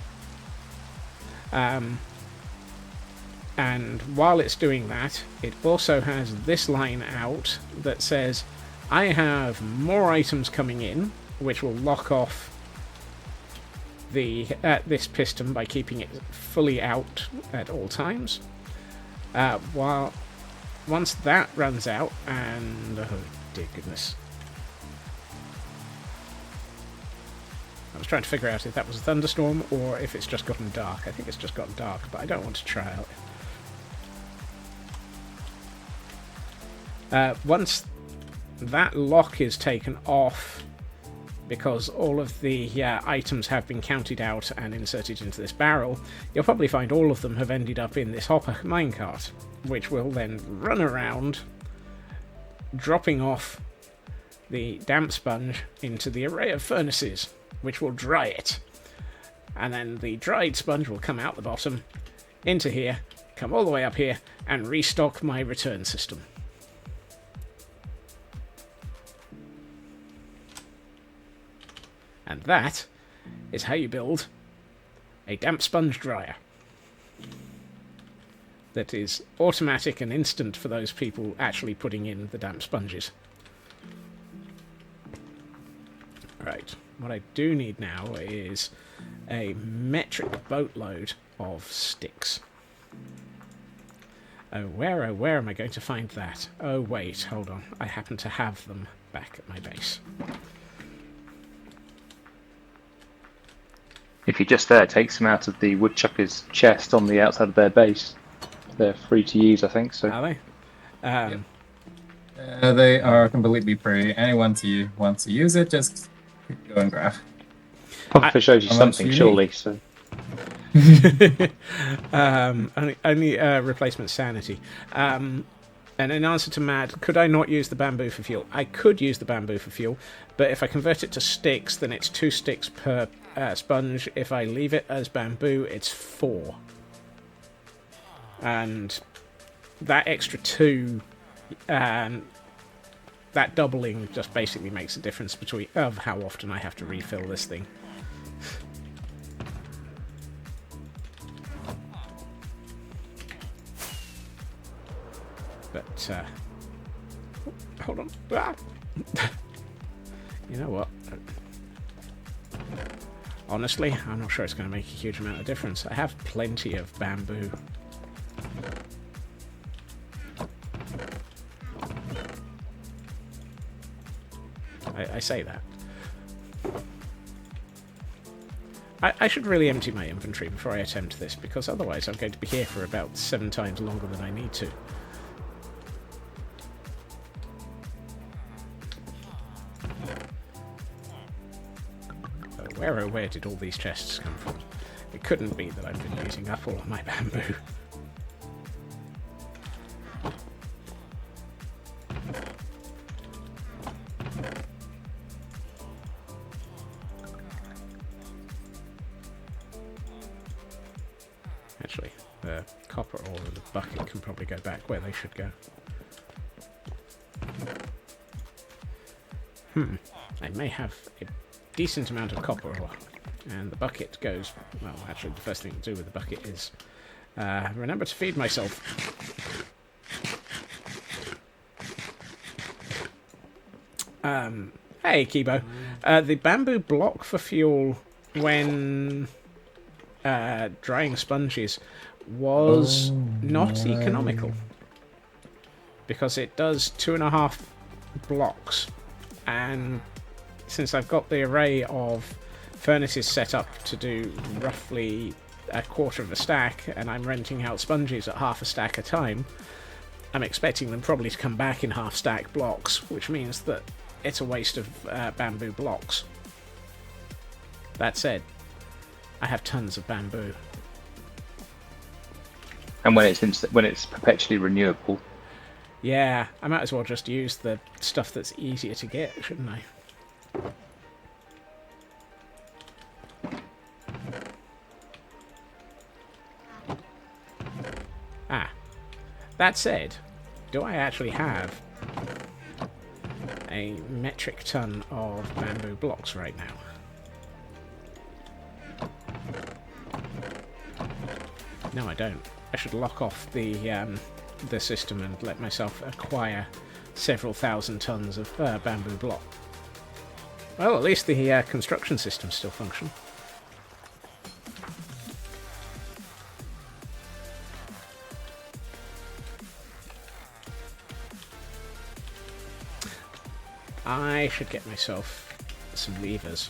And while it's doing that, it also has this line out that says, I have more items coming in, which will lock off this piston by keeping it fully out at all times. Once that runs out, and oh dear goodness, was trying to figure out if that was a thunderstorm or if it's just gotten dark. I think it's just gotten dark, but I don't want to try out. Once that lock is taken off, because all of the items have been counted out and inserted into this barrel, you'll probably find all of them have ended up in this hopper minecart, which will then run around, dropping off the damp sponge into the array of furnaces, which will dry it. And then the dried sponge will come out the bottom, into here, come all the way up here, and restock my return system. And that is how you build a damp sponge dryer that is automatic and instant for those people actually putting in the damp sponges. Right, what I do need now is a metric boatload of sticks. Oh, where am I going to find that? Oh, wait, hold on. I happen to have them back at my base. If you're just there, take some out of the woodchucker's chest on the outside of their base. They're free to use, I think. So. Are they? They are completely free. Anyone who wants to use it, just go and grab. Probably shows you something, surely. So. Only replacement sanity. And in answer to Mad, could I not use the bamboo for fuel? I could use the bamboo for fuel, but if I convert it to sticks, then it's 2 sticks per sponge. If I leave it as bamboo, it's 4. And that extra 2, that doubling just basically makes a difference between of how often I have to refill this thing. But, hold on. Ah! You know what? Honestly, I'm not sure it's going to make a huge amount of difference. I have plenty of bamboo. I say that. I should really empty my inventory before I attempt this, because otherwise I'm going to be here for about 7 times longer than I need to. Where did all these chests come from? It couldn't be that I've been using up all of my bamboo. Actually, the copper ore and the bucket can probably go back where they should go. I may have a decent amount of copper ore, and the bucket goes... Well, actually, the first thing to do with the bucket is remember to feed myself. Hey, Kibo. The bamboo block for fuel when drying sponges was not economical, because it does 2.5 blocks, and since I've got the array of furnaces set up to do roughly 1/4 of a stack, and I'm renting out sponges at 1/2 a stack a time, I'm expecting them probably to come back in 1/2 stack blocks, which means that it's a waste of bamboo blocks. That said, I have tons of bamboo. And when it's perpetually renewable. Yeah, I might as well just use the stuff that's easier to get, shouldn't I? That said, do I actually have a metric ton of bamboo blocks right now? No, I don't. I should lock off the system and let myself acquire several thousand tons of bamboo block. Well, at least the construction systems still function. I should get myself some levers.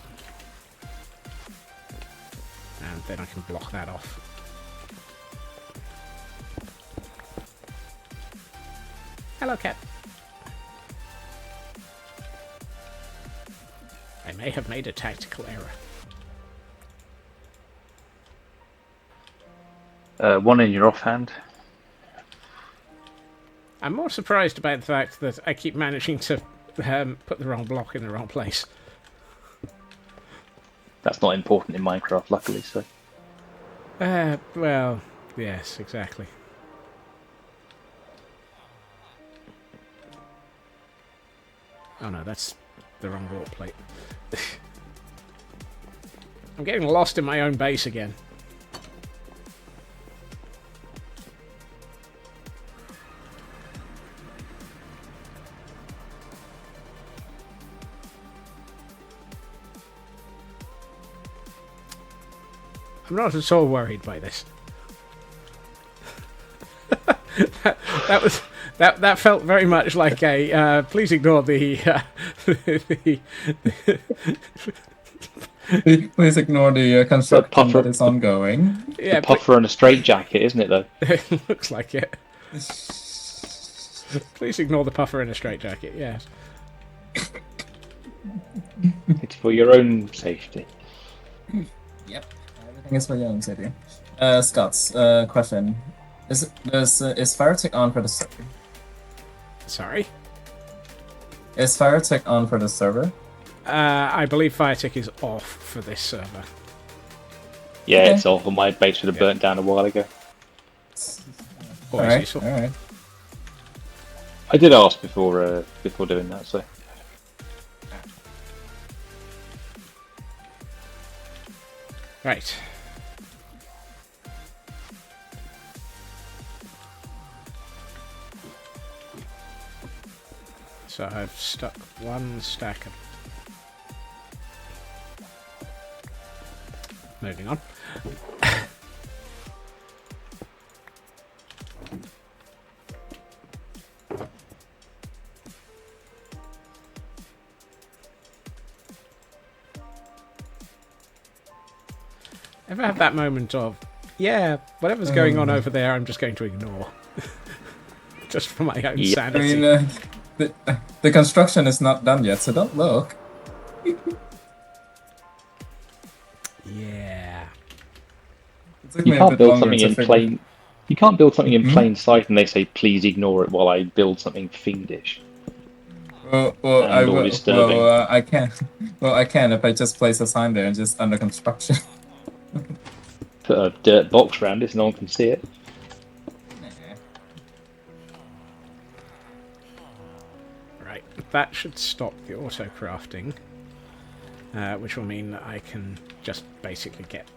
And then I can block that off. Hello, cat. I may have made a tactical error. One in your offhand. I'm more surprised about the fact that I keep managing to put the wrong block in the wrong place. That's not important in Minecraft, luckily, so. Well, yes, exactly. Oh no, that's the wrong wall plate. I'm getting lost in my own base again. I'm not at all worried by this. that felt very much like a please ignore the Please ignore the construction puffer- that is ongoing. yeah, Puffer and a straitjacket, isn't it, though? it looks like it. Please ignore the puffer in a straitjacket. Yes. It's for your own safety. Yep. Everything is for your own safety. Scott's question: is FireTech on for the server? Sorry. Is FireTech on for the server? I believe FireTech is off for this server. Yeah, Okay. it's awful. My base would have burnt down a while ago. Always useful. All right. I did ask before doing that, so. Right. So I've stuck one stack of... Moving on. Ever have that moment of, yeah, whatever's going on over there, I'm just going to ignore. Just for my own I sanity. mean, the construction is not done yet, so don't look. Yeah. It took You me a can't bit build longer something to in figure- plain. You can't build something in plain sight, and they say, "Please ignore it while I build something fiendish." Well, And I all will. disturbing. Well, I can. Well, I can if I just place a sign there and just under construction. Put a dirt box around it so no one can see it. Right, that should stop the auto crafting, which will mean that I can just basically get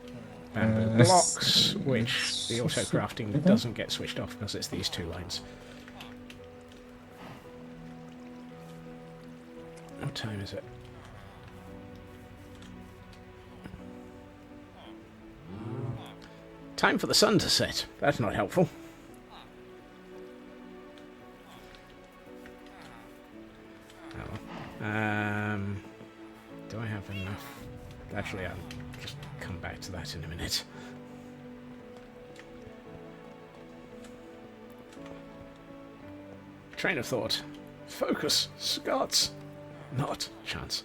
bamboo blocks, which the auto crafting doesn't get switched off because it's these two lines. What time is it? Time for the sun to set. That's not helpful. Oh well. Do I have enough? Actually, I'll just come back to that in a minute. Train of thought. Focus. Scots. Not chance.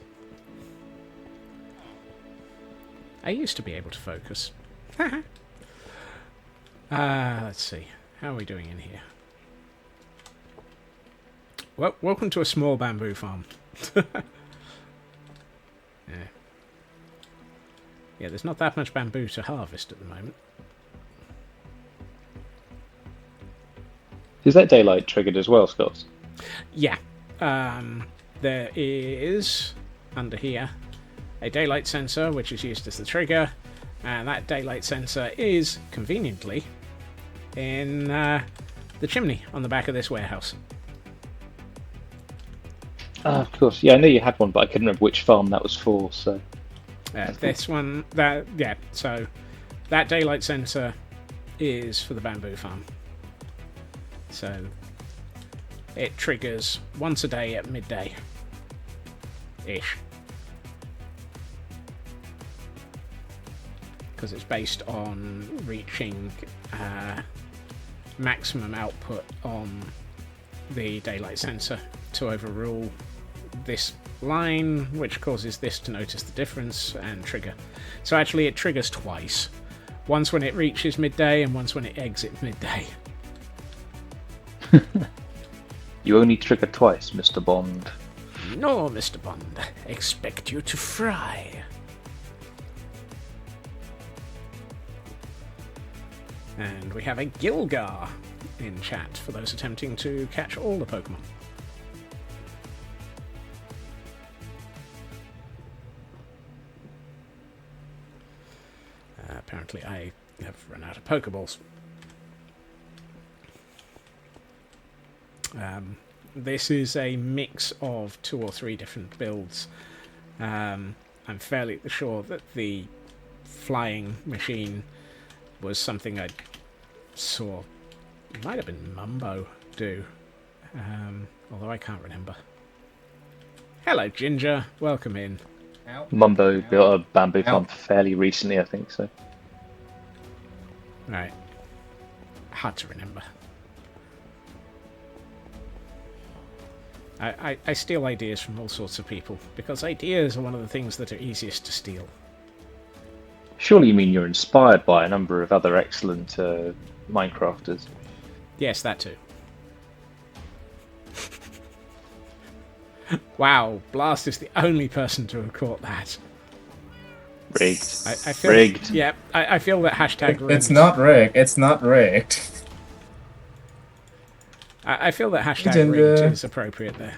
I used to be able to focus. Let's see. How are we doing in here? Well, welcome to a small bamboo farm. Yeah, there's not that much bamboo to harvest at the moment. Is that daylight triggered as well, Scott? Yeah. There is, under here, a daylight sensor, which is used as the trigger, and that daylight sensor is, conveniently, in the chimney on the back of this warehouse. Of course. Yeah, I know you had one, but I couldn't remember which farm that was for, so... This one, so that daylight sensor is for the bamboo farm. So it triggers once a day at midday. Ish. because it's based on reaching maximum output on the daylight sensor to overrule this line, which causes this to notice the difference and trigger. So actually it triggers twice. Once when it reaches midday and once when it exits midday. You only trigger twice, Mr. Bond. No, Mr. Bond. Expect you to fry. And we have a Gilgar in chat for those attempting to catch all the Pokemon. Apparently I have run out of Pokeballs. This is a mix of 2 or 3 different builds. I'm fairly sure that the flying machine was something I saw. It might have been Mumbo do. Although I can't remember. Hello, Ginger. Welcome in. Mumbo built a bamboo farm fairly recently, I think so. Right. Hard to remember. I steal ideas from all sorts of people, because ideas are one of the things that are easiest to steal. Surely you mean you're inspired by a number of other excellent Minecrafters. Yes, that too. Wow, Blast is the only person to have caught that. Rigged. I feel, rigged. Yeah, I feel that hashtag rigged. It's not rigged. It's not rigged. I feel that hashtag rigged is appropriate there.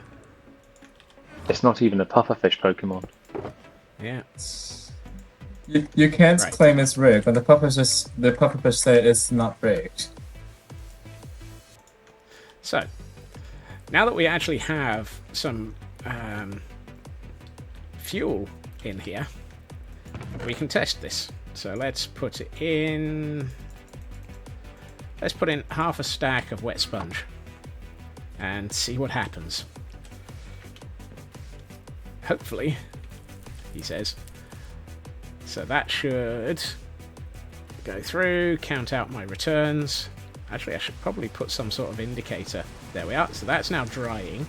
It's not even a pufferfish Pokemon. Yeah. You can't claim it's rigged, but the pufferfish say it's not rigged. So, now that we actually have some fuel in here, we can test this. So let's put it in. Let's put in half a stack of wet sponge and see what happens. Hopefully, he says. So that should go through, count out my returns. Actually, I should probably put some sort of indicator. There we are. So that's now drying.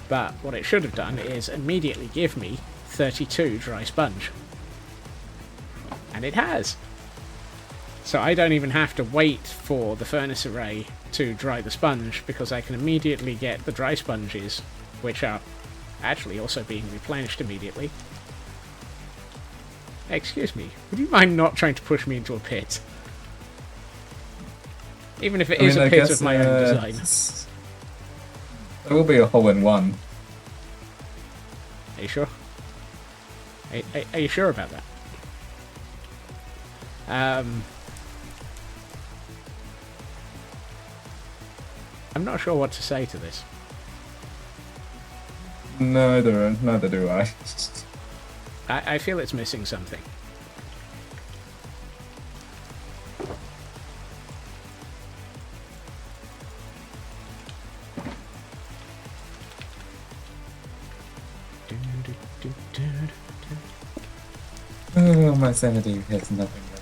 But what it should have done is immediately give me 32 dry sponge. And it has. So I don't even have to wait for the furnace array to dry the sponge, because I can immediately get the dry sponges, which are actually also being replenished immediately. Excuse me, would you mind not trying to push me into a pit? Even if it is a pit of my own design. There will be a hole-in-one. Are you sure? Are you sure about that? I'm not sure what to say to this. Neither do I. I feel it's missing something. Oh, my sanity has nothing left.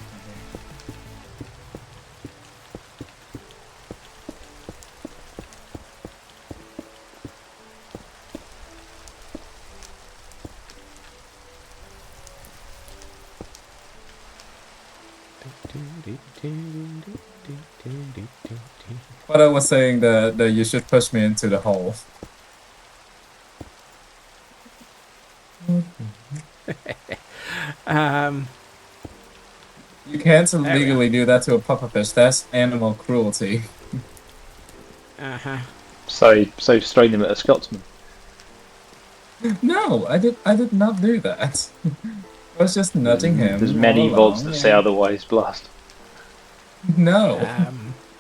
But I was saying that you should push me into the hole. You can't legally do that to a pufferfish. That's animal cruelty. So strain them at a Scotsman. No, I did not do that. I was just nudging him. There's many VODs that say otherwise, Blast. No.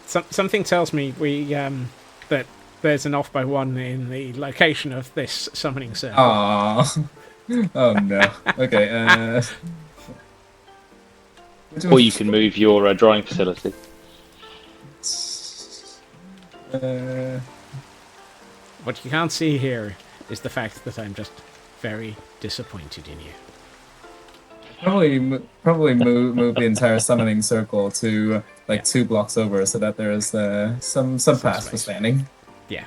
Something tells me that there's an off by 1 in the location of this summoning circle. Aww. Oh no. Okay. Or you can move your drying facility. What you can't see here is the fact that I'm just very disappointed in you. Probably move the entire summoning circle to like Yeah. 2 blocks over, so that there is some path for space. standing. Yeah.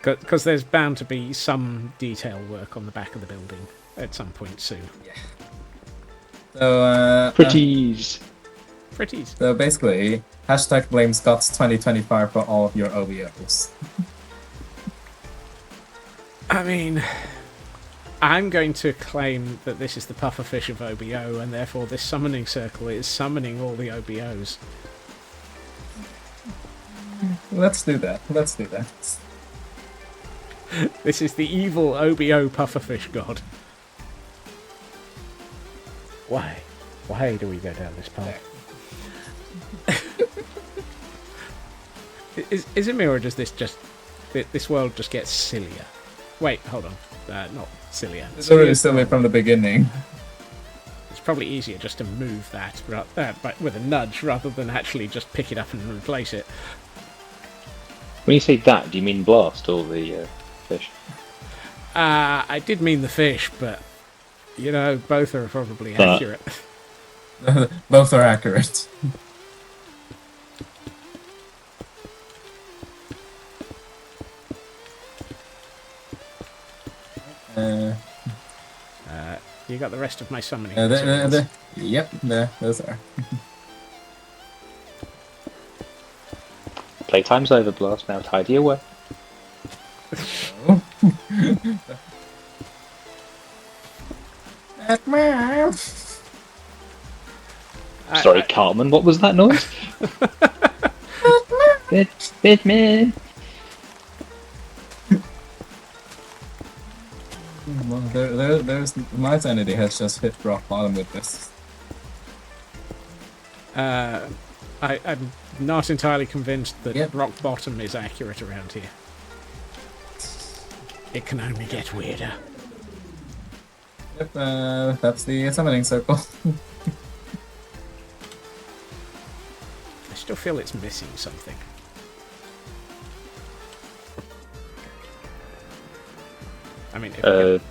Because there's bound to be some detail work on the back of the building at some point soon. So Pretties. Pretties. so basically, hashtag blame Scott's 2025 for all of your OBOs. I mean, I'm going to claim that this is the pufferfish of OBO, and therefore this summoning circle is summoning all the OBOs. Let's do that. Let's do that. This is the evil OBO pufferfish god. Why? Why do we go down this path? Is it me, or does this world just get sillier? Wait, hold on. Not sillier. It's already silly from the beginning. It's probably easier just to move that but with a nudge rather than actually just pick it up and replace it. When you say that, do you mean blast or the fish? I did mean the fish, but you know, both are probably accurate. Both are accurate. You got the rest of my summoning. Yep, those are. Playtime's over, blast. Now tidy away. Sorry, Cartman, what was that noise? Batman. Well, there's my sanity has just hit rock bottom with this. I'm not entirely convinced that Yep. rock bottom is accurate around here. It can only get weirder. Yep, that's the summoning circle. I still feel it's missing something. I mean,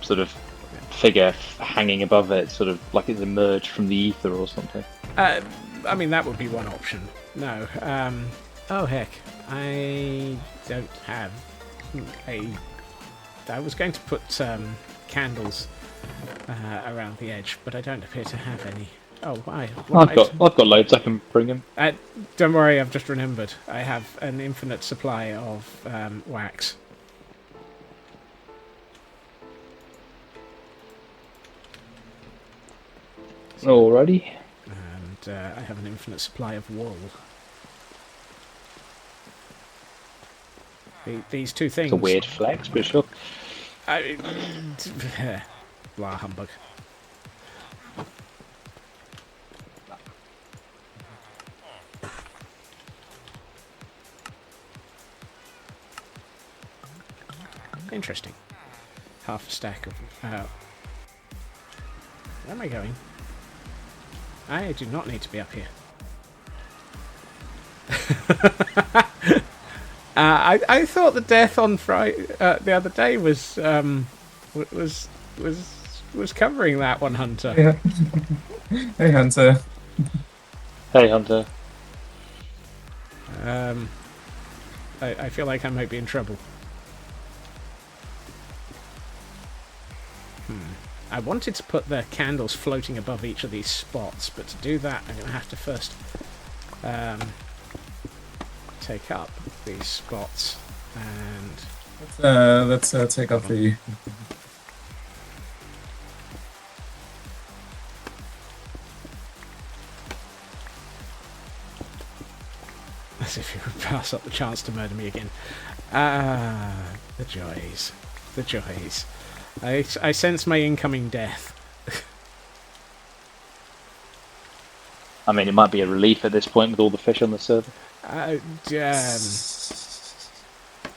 Sort of figure hanging above it, sort of like it's emerged from the ether or something. I mean, that would be one option. No. Oh, heck. I don't have a... I was going to put candles around the edge, but I don't appear to have any. Oh, why? I've got loads. I can bring them. Don't worry, I've just remembered. I have an infinite supply of wax. Alrighty. And I have an infinite supply of wool. These two things... It's a weird flex, but sure. Blah humbug. Interesting. Half a stack of... where am I going? I do not need to be up here. I thought the death on Friday the other day was covering that one, Hunter. Yeah. Hey, Hunter. Hey, Hunter. I feel like I might be in trouble. I wanted to put the candles floating above each of these spots, but to do that I'm going to have to first take up these spots and... Let's take off the... As if you would pass up the chance to murder me again. The joys. The joys. I sense my incoming death. I mean, it might be a relief at this point with all the fish on the server.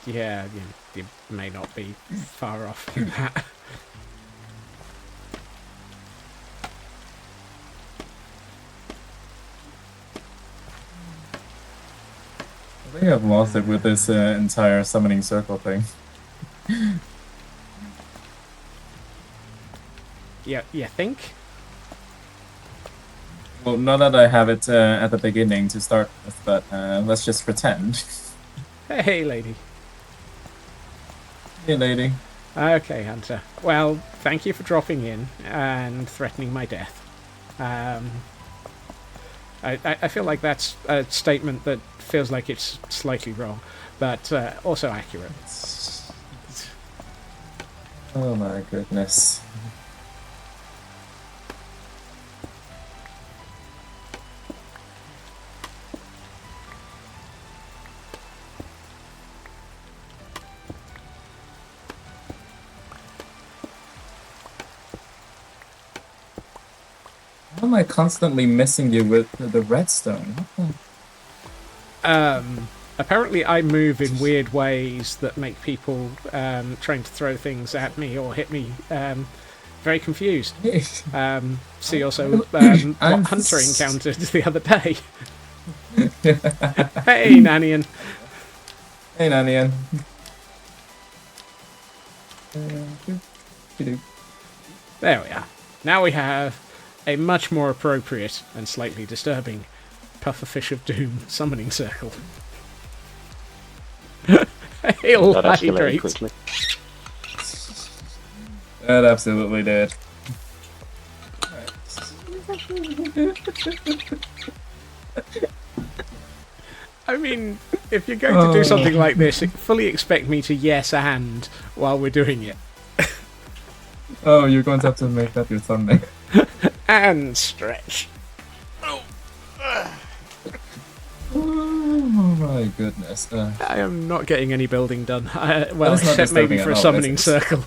Yeah, you may not be far off from that. I think I've lost it with this entire summoning circle thing. You think? Well, not that I have it at the beginning to start with, but let's just pretend. Hey, lady. Hey, lady. Okay, Hunter. Well, thank you for dropping in and threatening my death. Um, I feel like that's a statement that feels like it's slightly wrong, but also accurate. Oh my goodness. Why am I constantly missing you with the redstone? What the... Apparently, I move in weird ways that make people trying to throw things at me or hit me very confused. See also what I'm Hunter encountered the other day. Hey, Nanian. Hey, Nanian. There we are. Now we have a much more appropriate and slightly disturbing Pufferfish of Doom summoning circle. He'll That escalated hydrate. quickly. That absolutely did. I mean, if you're going to do something like this, fully expect me to yes and while we're doing it. Oh, you're going to have to make that your thumbnail. And stretch. Oh my goodness. I am not getting any building done. Well, That is not except maybe disturbing for a at all, summoning is it? circle.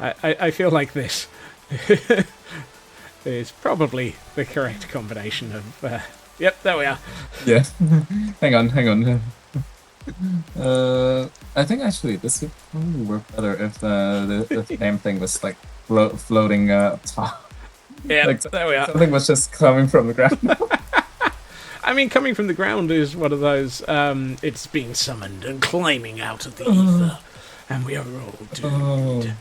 I feel like this is probably the correct combination of... yep, there we are. Yeah. hang on. I think actually this would probably work better if the same thing was like floating up top. Yeah, Like, there we are. something was just coming from the ground. I mean, coming from the ground is one of those, it's being summoned and climbing out of the ether, and we are all doomed.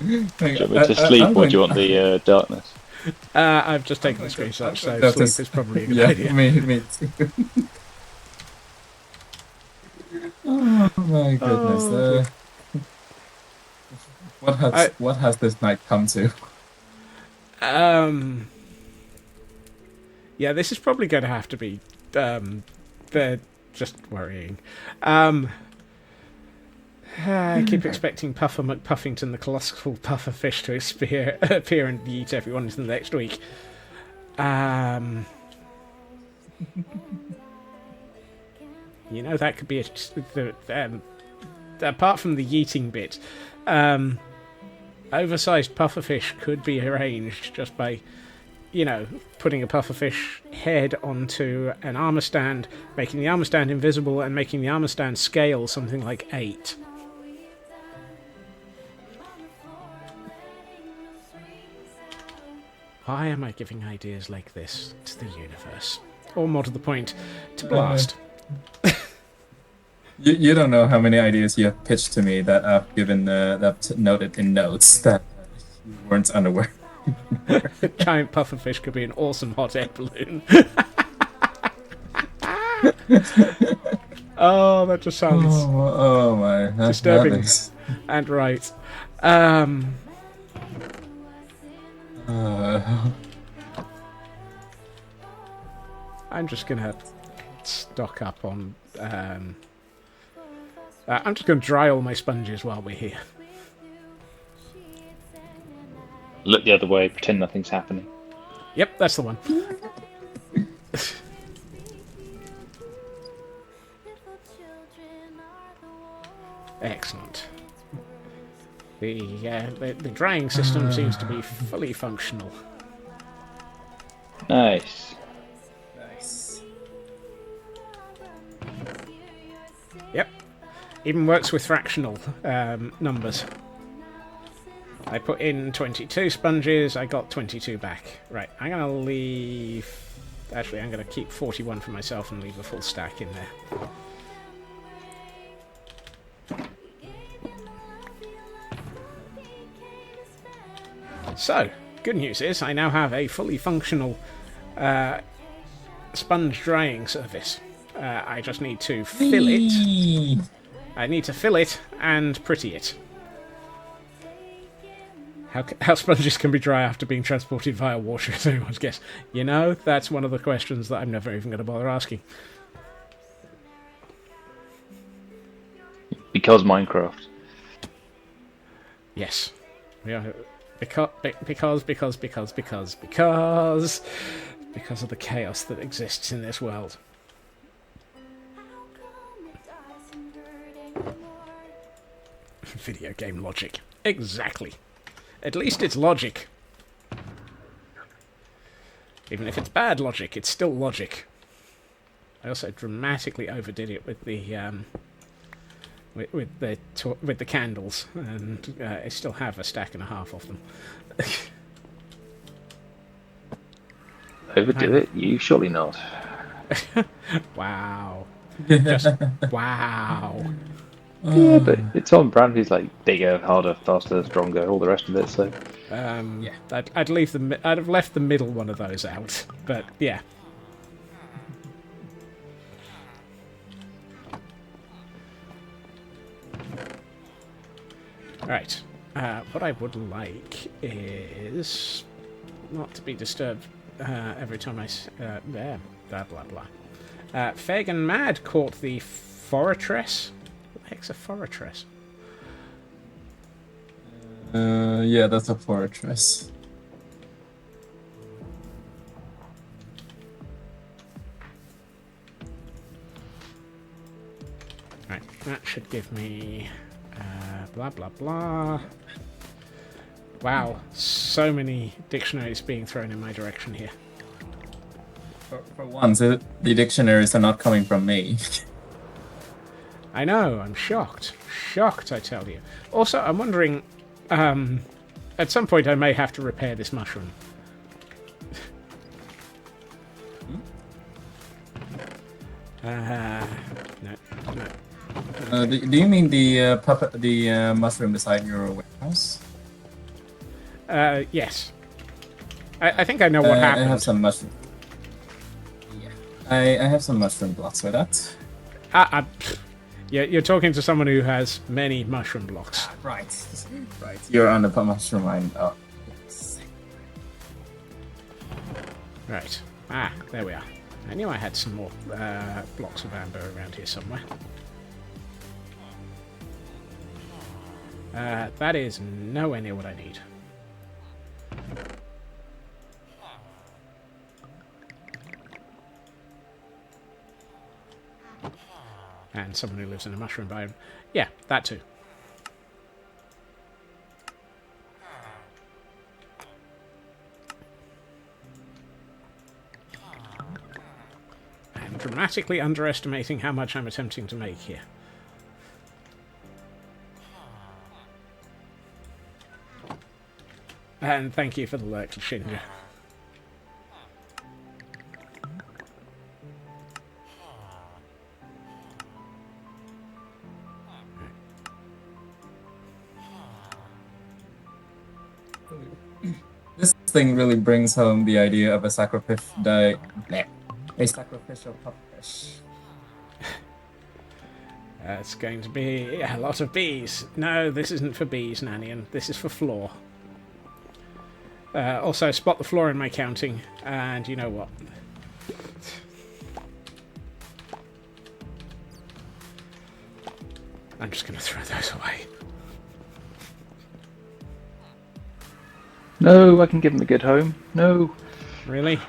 Do you want me to sleep or do you want the darkness? I've just taken the screenshot, so That's sleep just- is probably a good Yeah, idea. me too. Oh my goodness. Oh, What has this night come to? Yeah, this is probably going to have to be, they're just worrying. I keep expecting Puffer McPuffington, the colossal puffer fish, to appear and eat everyone in the next week. You know, that could be apart from the yeeting bit, oversized pufferfish could be arranged just by, you know, putting a pufferfish head onto an armor stand, making the armor stand invisible, and making the armor stand scale something like 8. Why am I giving ideas like this to the universe? Or more to the point, to Blast. You don't know how many ideas you have pitched to me that I've given that noted in notes that you weren't unaware. Giant pufferfish could be an awesome hot air balloon. Oh, that just sounds Oh my, disturbing. that is, and right. I'm just gonna stock up on. I'm just gonna dry all my sponges while we're here. Look the other way, pretend nothing's happening. Yep, that's the one. Excellent. The drying system seems to be fully functional. Nice. nice. Yep. Even works with fractional numbers. I put in 22 sponges, I got 22 back. Right, I'm going to leave... Actually, I'm going to keep 41 for myself and leave a full stack in there. So, good news is I now have a fully functional sponge drying service. I just need to fill it. Whee! I need to fill it and pretty it. How sponges can be dry after being transported via water is anyone's guess. You know, that's one of the questions that I'm never even going to bother asking. Because Minecraft. Yes. We are, because of the chaos that exists in this world. Video game logic. Exactly. At least it's logic. Even if it's bad logic, it's still logic. I also dramatically overdid it with the with the candles, and I still have a stack and a half of them. Overdo it? You surely not. Wow. Just wow. Yeah, but it's on brand. He's like bigger, harder, faster, stronger, all the rest of it. So Yeah. I'd have left the middle one of those out, but yeah. Right. What I would like is not to be disturbed every time there. Blah blah blah. Fagin Mad caught the Foratress. What the heck's a Foratress? Yeah, that's a fortress. Right, that should give me blah blah blah. Wow, so many dictionaries being thrown in my direction here. For once, the dictionaries are not coming from me. I know, I'm shocked. Shocked, I tell you. Also, I'm wondering, at some point I may have to repair this mushroom. No. Do you mean the mushroom beside your warehouse? Yes. I think I know what happened. I have some mushroom. Yeah, I have some mushroom blocks for that. Yeah, you're talking to someone who has many mushroom blocks. Right. Right. You're on the mushroom line. Oh. Yes. Right. There we are. I knew I had some more blocks of amber around here somewhere. That is nowhere near what I need. And someone who lives in a mushroom biome. Yeah, that too. I'm dramatically underestimating how much I'm attempting to make here. And thank you for the lurk, Shinja. This thing really brings home the idea of a sacrificial pufferfish. It's going to be a lot of bees. No, this isn't for bees, Nanian. This is for floor. Also, spot the floor in my counting, and you know what? I'm just going to throw those away. no, I can give him a good home. No. Really?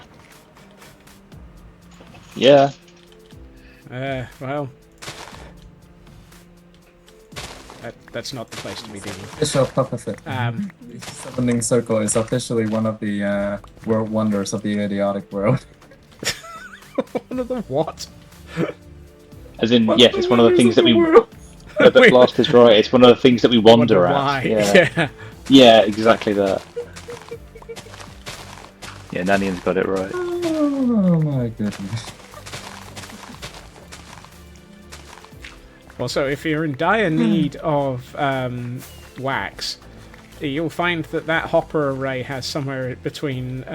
Yeah. Well... That's not the place to be digging. Official pufferfish. The summoning circle is officially one of the world wonders of the idiotic world. One of the what? As in, yes, it's one of the things that we... But Blast is right, it's one of the things that we wonder at. Why? Yeah. Yeah, exactly that. Yeah, Nanian's got it right. Oh my goodness. Also, if you're in dire need of wax, you'll find that that hopper array has somewhere between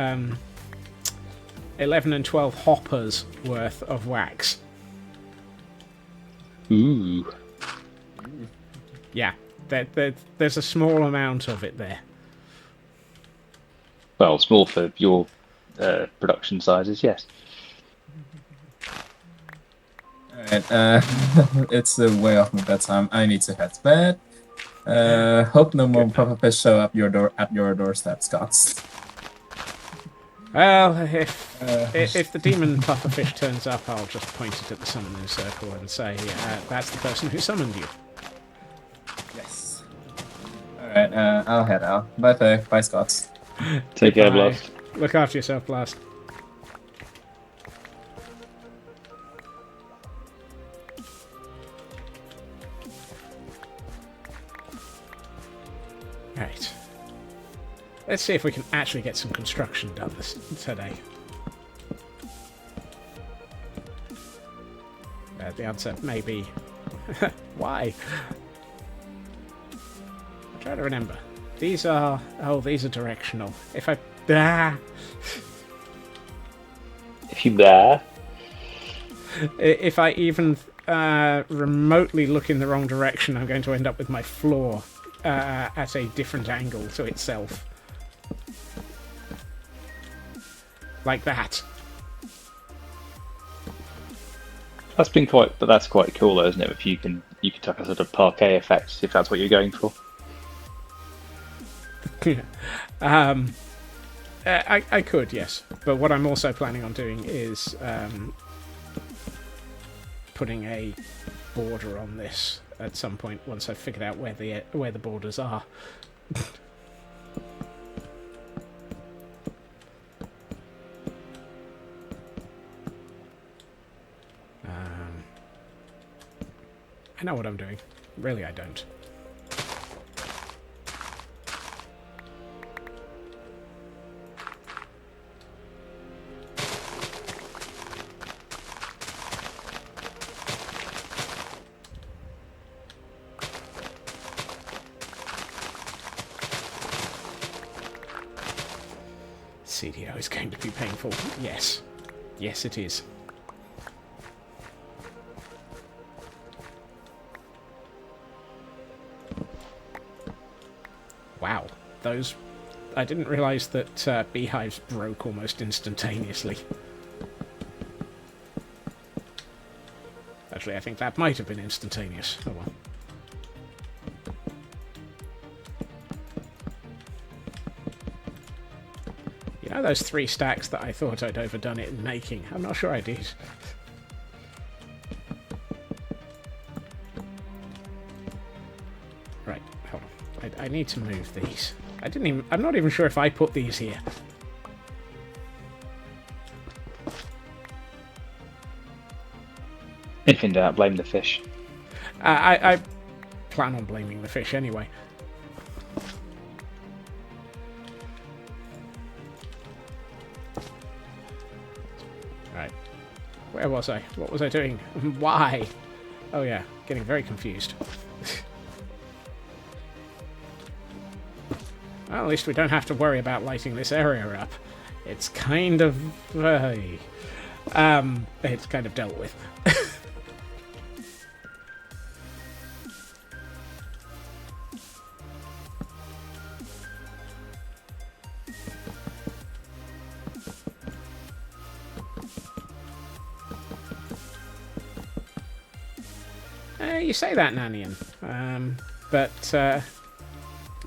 11 and 12 hoppers worth of wax. Ooh. Yeah, there's a small amount of it there. Well, small for your production sizes, yes. Alright, it's way off my bedtime. I need to head to bed. Hope no more Good night. pufferfish show up at your doorstep, Scott. Well, if the demon pufferfish turns up, I'll just point it at the summoning circle and say, that's the person who summoned you. Yes. Alright, I'll head out. Bye, Faye. Bye, Scott. Take care, Goodbye. Blast. Look after yourself, Blast. Right. Let's see if we can actually get some construction done today. The answer may be... Why? I'm trying to remember. These are... Oh, these are directional. If I... If you there, If I even remotely look in the wrong direction, I'm going to end up with my floor at a different angle to itself. Like that. that's quite cool, though, isn't it? If you can tuck a sort of parquet effect, if that's what you're going for. I could, yes. But what I'm also planning on doing is putting a border on this at some point once I've figured out where the borders are. I know what I'm doing. Really, I don't. CDO is going to be painful. Yes. Yes, it is. Wow. Those... I didn't realise that beehives broke almost instantaneously. Actually, I think that might have been instantaneous. Oh well. You know those 3 stacks that I thought I'd overdone it in making? I'm not sure I did. Right, hold on. I need to move these. I'm not even sure if I put these here. If in doubt, blame the fish. I plan on blaming the fish anyway. Right. Where was I? What was I doing? Why? Oh yeah, getting very confused. Well, at least we don't have to worry about lighting this area up. It's kind of... it's kind of dealt with. You say that, Nanian. But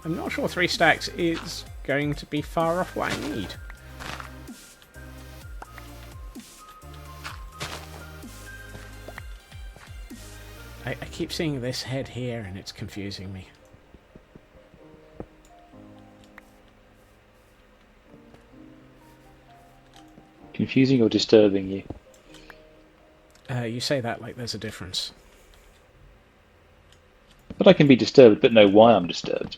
I'm not sure 3 stacks is going to be far off what I need. I keep seeing this head here and it's confusing me. Confusing or disturbing you? You say that like there's a difference. But I can be disturbed, but know why I'm disturbed.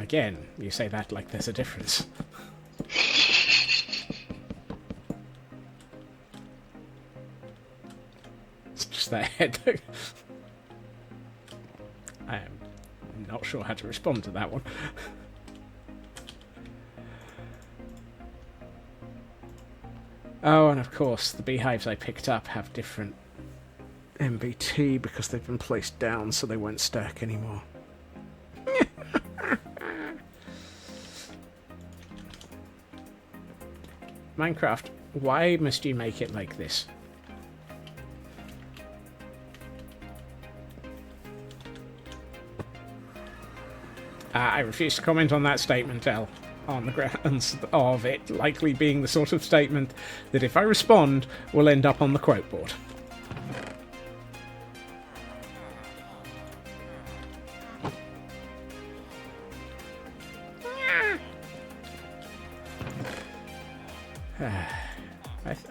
again, you say that like there's a difference. It's just that head. I am not sure how to respond to that one. Oh, and of course, the beehives I picked up have different MBT because they've been placed down so they won't stack anymore. Minecraft, why must you make it like this? I refuse to comment on that statement, El, on the grounds of it likely being the sort of statement that if I respond will end up on the quote board.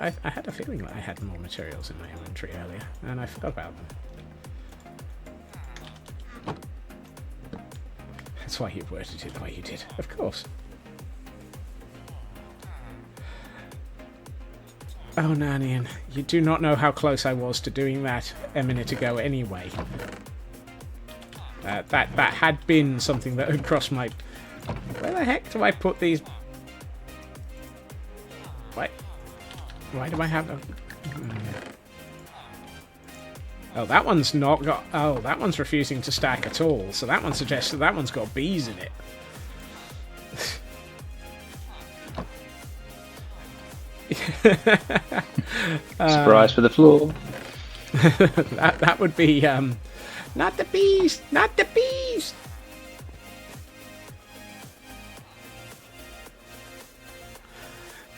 I had a feeling that I had more materials in my inventory earlier, and I forgot about them. That's why you worded it the way you did, of course. Oh, Nanian, you do not know how close I was to doing that a minute ago anyway. That had been something that had crossed my... Where the heck do I put these... Why do I have a... Oh, that one's not got... Oh, that one's refusing to stack at all. So that one suggests that one's got bees in it. Surprise for the floor. that would be... Not the bees! Not the bees!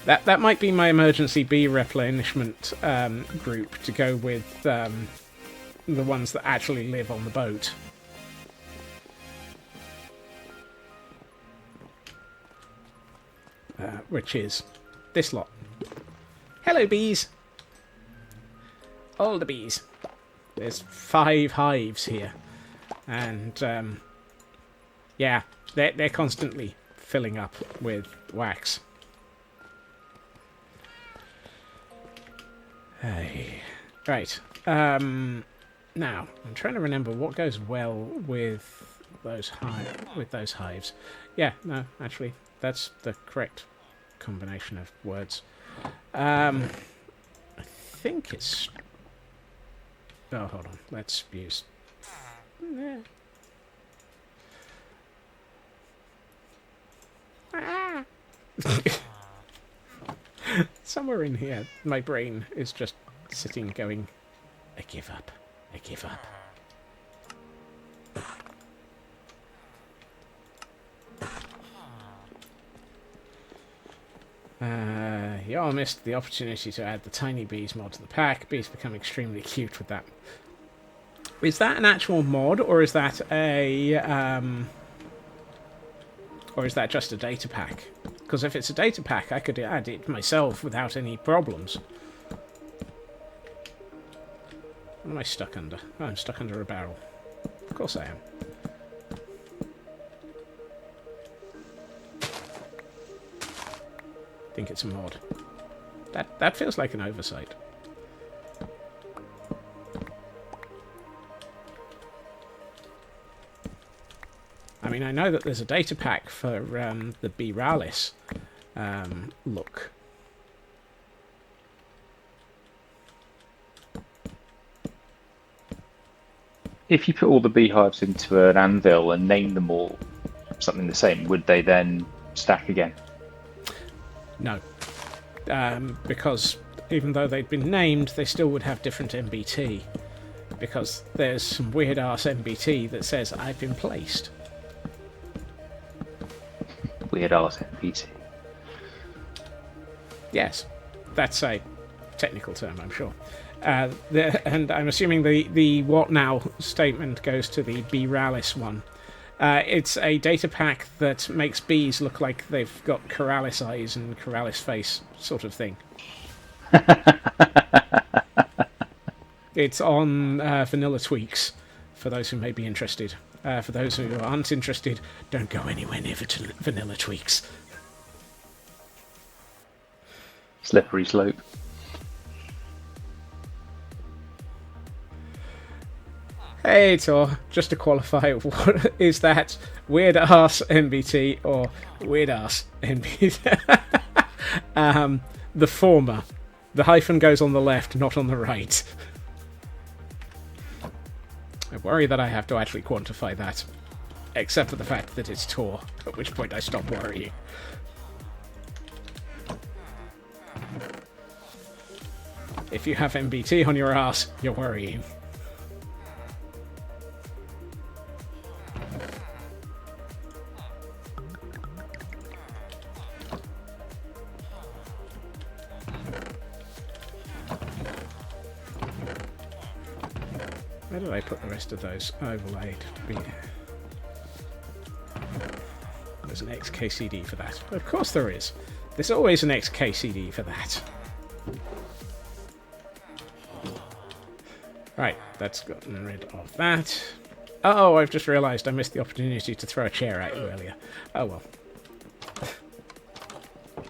That might be my emergency bee replenishment group to go with the ones that actually live on the boat. Which is this lot. Hello, bees! All the bees. There's 5 hives here. And, yeah, they're constantly filling up with wax. Hey. Right. Now, I'm trying to remember what goes well with those hives. Yeah, no, actually, that's the correct combination of words. I think it's... Oh, hold on. Let's use... Somewhere in here, my brain is just sitting going, I give up. I give up. You all missed the opportunity to add the tiny bees mod to the pack. Bees become extremely cute with that. Is that an actual mod, or is that a... or is that just a data pack? Because if it's a data pack, I could add it myself without any problems. What am I stuck under? Oh, I'm stuck under a barrel. Of course I am. I think it's a mod. That feels like an oversight. I mean, I know that there's a data pack for the B-Ralis look. If you put all the beehives into an anvil and name them all something the same, would they then stack again? No. Because even though they'd been named, they still would have different MBT. Because there's some weird-ass MBT that says, I've been placed. Weird ass MPT. Yes, that's a technical term, I'm sure. And I'm assuming the what now statement goes to the B-Ralis one. It's a data pack that makes bees look like they've got Corralis eyes and Corralis face, sort of thing. It's on Vanilla Tweaks, for those who may be interested. For those who aren't interested, don't go anywhere near vanilla tweaks. Slippery slope. Hey Tor, just to qualify, what is that? Weird ass NBT or weird ass NBT? The former. The hyphen goes on the left, not on the right. I worry that I have to actually quantify that. Except for the fact that it's Tor, at which point I stop worrying. If you have MBT on your ass, you're worrying. Where did I put the rest of those overlaid? There's an XKCD for that. Of course there is. There's always an XKCD for that. Right, that's gotten rid of that. Oh, I've just realised I missed the opportunity to throw a chair at you earlier. Oh well.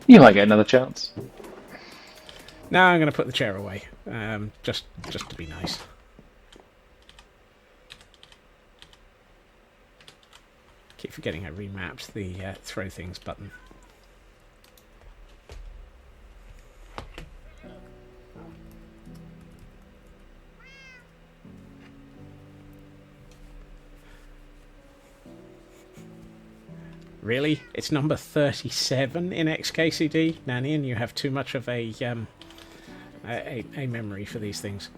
You might get another chance. Now I'm going to put the chair away. Just to be nice. Keep forgetting I remapped the throw things button. Really? It's number 37 in XKCD? Nanny, and you have too much of a memory for these things.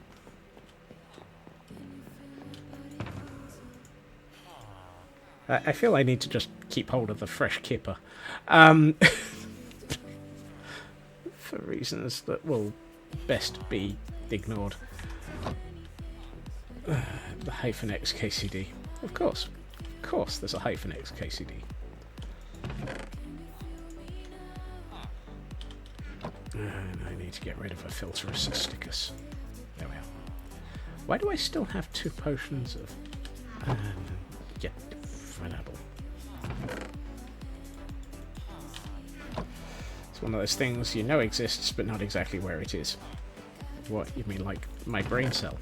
I feel I need to just keep hold of the fresh kipper. For reasons that will best be ignored. The hyphen XKCD. Of course. Of course there's a hyphen XKCD. And I need to get rid of a filter of stickers. There we are. Why do I still have 2 potions of... yeah, pineapple. It's one of those things you know exists, but not exactly where it is. What, you mean like my brain cell?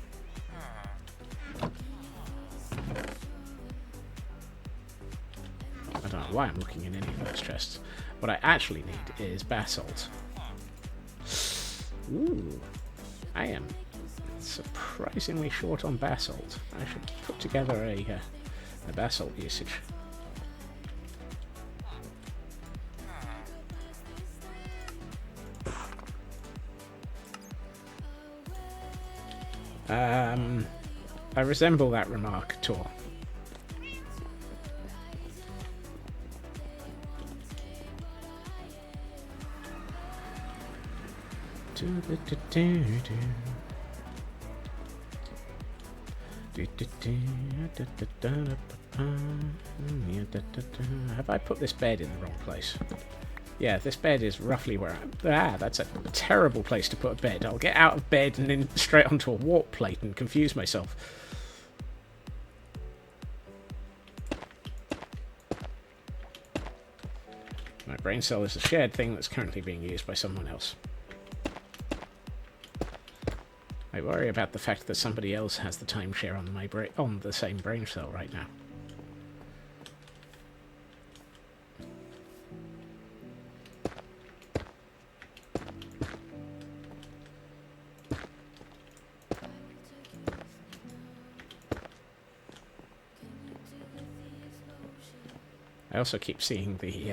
I don't know why I'm looking in any of those chests. What I actually need is basalt. Ooh, I am surprisingly short on basalt. I should put together a basalt usage. I resemble that remark, Tor. Have I put this bed in the wrong place? Yeah, this bed is roughly where I'm... Ah, that's a terrible place to put a bed. I'll get out of bed and then straight onto a warp plate and confuse myself. My brain cell is a shared thing that's currently being used by someone else. I worry about the fact that somebody else has the timeshare on my on the same brain cell right now. I also keep seeing the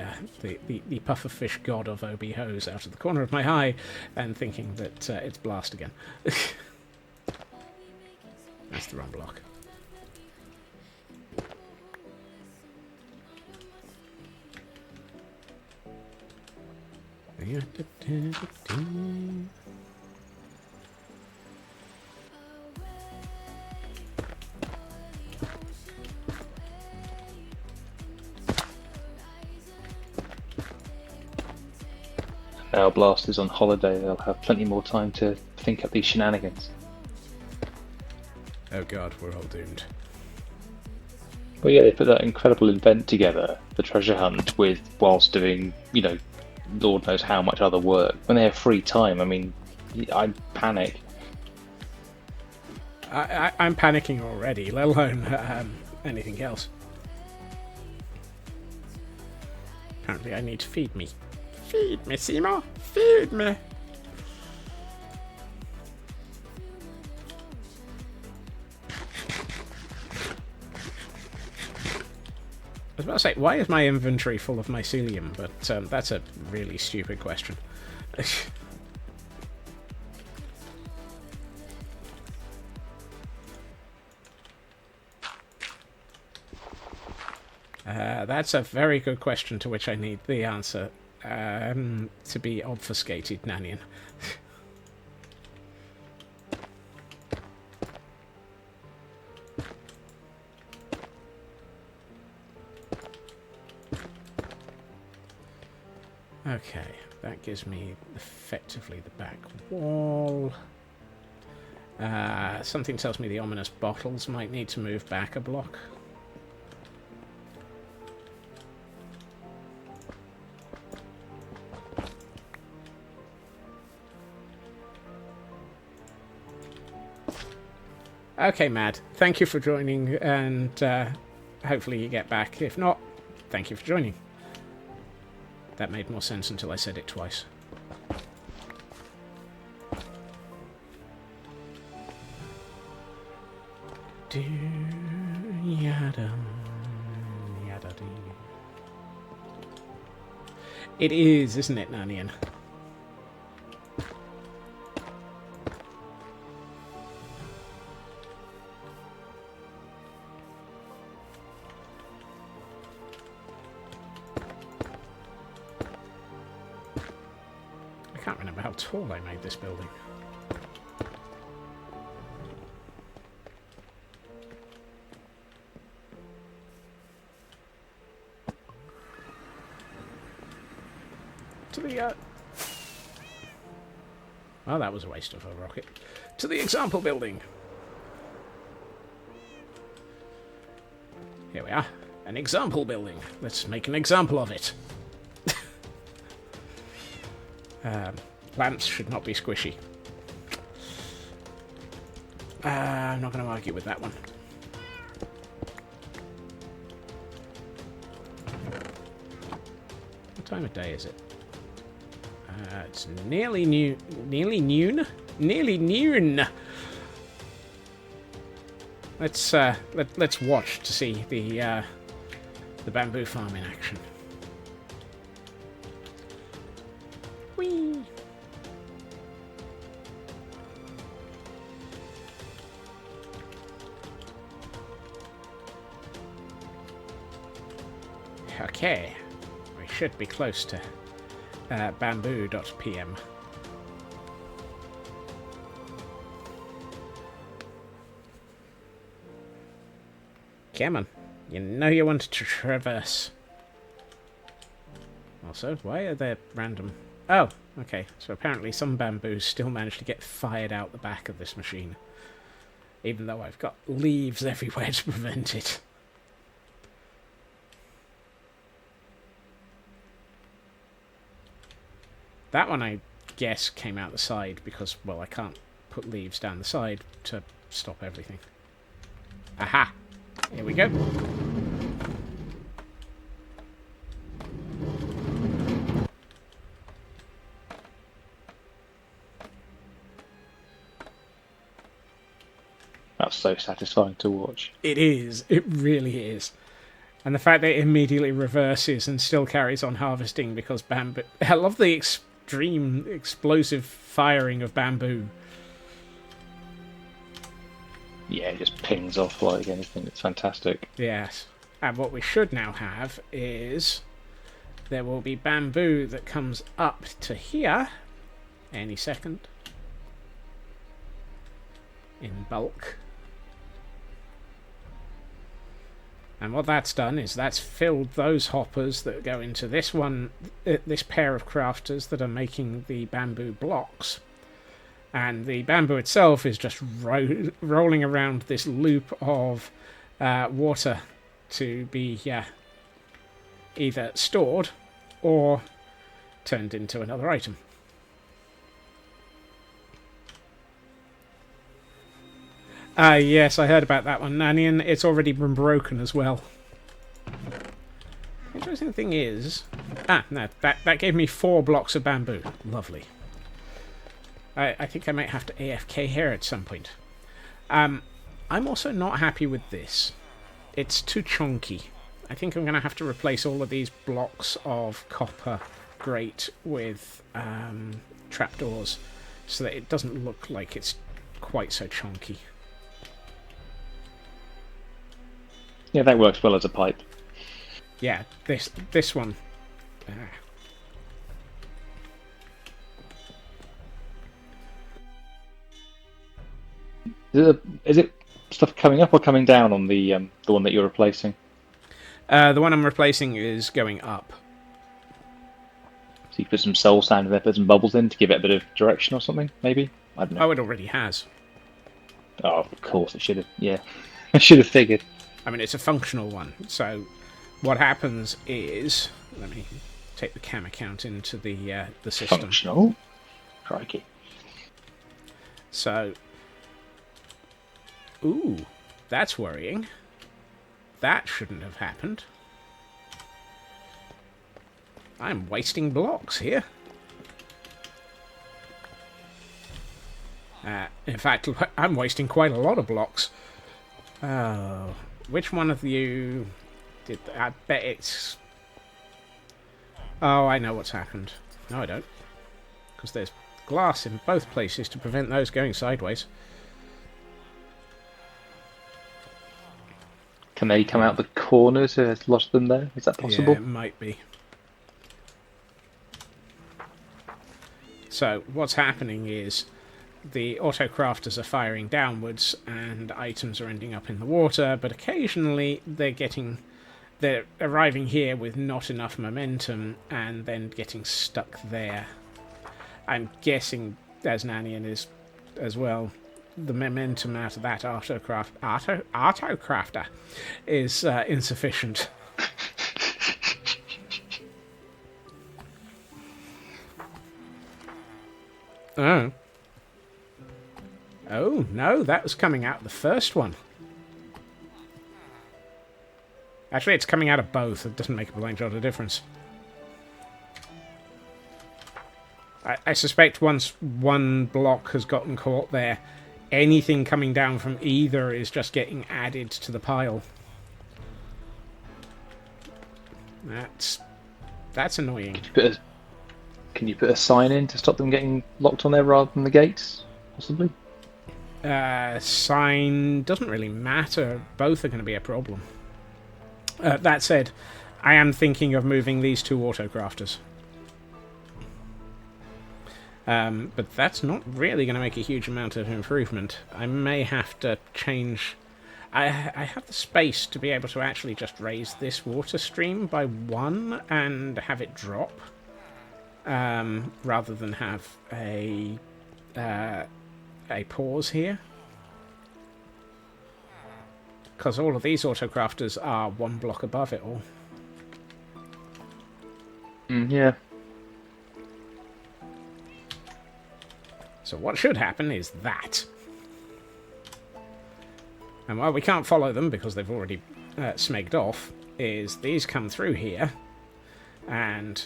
pufferfish god of Obi Hose out of the corner of my eye and thinking that it's Blast again. That's the wrong block. Our Blast is on holiday. They'll have plenty more time to think up these shenanigans. Oh god, we're all doomed. Well, yeah, they put that incredible event together, the treasure hunt, with whilst doing, Lord knows how much other work. When they have free time, I mean, I'd panic. I'm panicking already, let alone anything else. Apparently I need to feed me. Feed me, Seymour! Feed me! I was about to say, why is my inventory full of mycelium? But that's a really stupid question. That's a very good question to which I need the answer to be obfuscated, Nanian. Okay, that gives me effectively the back wall. Something tells me the ominous bottles might need to move back a block. Okay, Mad. Thank you for joining, and hopefully you get back. If not, thank you for joining. That made more sense until I said it twice. It is, isn't it, Nanian? I can't remember how tall I made this building. To the, well, that was a waste of a rocket. To the example building. Here we are. An example building. Let's make an example of it. Plants should not be squishy. I'm not going to argue with that one. What time of day is it? It's nearly noon. Nearly noon? Nearly noon! Let's watch to see the bamboo farm in action. Whee! Okay, we should be close to bamboo.pm. Come on, you know you wanted to traverse. Also, why are there random... Oh, okay, so apparently some bamboos still managed to get fired out the back of this machine. Even though I've got leaves everywhere to prevent it. That one, I guess, came out the side because, well, I can't put leaves down the side to stop everything. Aha! Here we go. That's so satisfying to watch. It is. It really is. And the fact that it immediately reverses and still carries on harvesting because bamboo... I love the extreme explosive firing of bamboo. Yeah, it just pings off like anything. It's fantastic. Yes. And what we should now have is... there will be bamboo that comes up to here any second. In bulk. And what that's done is that's filled those hoppers that go into this one, this pair of crafters that are making the bamboo blocks. And the bamboo itself is just rolling around this loop of water to be either stored or turned into another item. Yes, I heard about that one, Nanian. It's already been broken as well. Interesting thing is... no, that gave me 4 blocks of bamboo. Lovely. I think I might have to AFK here at some point. I'm also not happy with this. It's too chunky. I think I'm going to have to replace all of these blocks of copper grate with trapdoors so that it doesn't look like it's quite so chunky. Yeah, that works well as a pipe. Yeah, this one. Is it stuff coming up or coming down on the one that you're replacing? The one I'm replacing is going up. So you put some soul sand in there, put some bubbles in to give it a bit of direction or something, maybe? I don't know. Oh, it already has. Oh, of course it should have. Yeah, I should have figured. I mean, it's a functional one. So what happens is... Let me take the camera count into the system. Functional? Crikey. So... Ooh, that's worrying. That shouldn't have happened. I'm wasting blocks here. In fact, I'm wasting quite a lot of blocks. Oh, which one of you did that? I bet it's... Oh, I know what's happened. No, I don't. Because there's glass in both places to prevent those going sideways. Can they come out the corners? There's lots of them there. Is that possible? Yeah, it might be. So what's happening is the auto-crafters are firing downwards and items are ending up in the water, but occasionally they're arriving here with not enough momentum and then getting stuck there. I'm guessing, as Nanian is as well, the momentum out of that autocrafter is insufficient. Oh. Oh, no, that was coming out of the first one. Actually, it's coming out of both. It doesn't make a blank jot of difference. I suspect once one block has gotten caught there, anything coming down from either is just getting added to the pile. That's annoying. Can you put a sign in to stop them getting locked on there rather than the gates, possibly? Sign doesn't really matter. Both are going to be a problem. That said, I am thinking of moving these 2 autocrafters. But that's not really going to make a huge amount of improvement. I may have to change... I have the space to be able to actually just raise this water stream by 1 and have it drop. Rather than have a pause here. Because all of these autocrafters are 1 block above it all. Yeah. So what should happen is that. And while we can't follow them because they've already smegged off, is these come through here and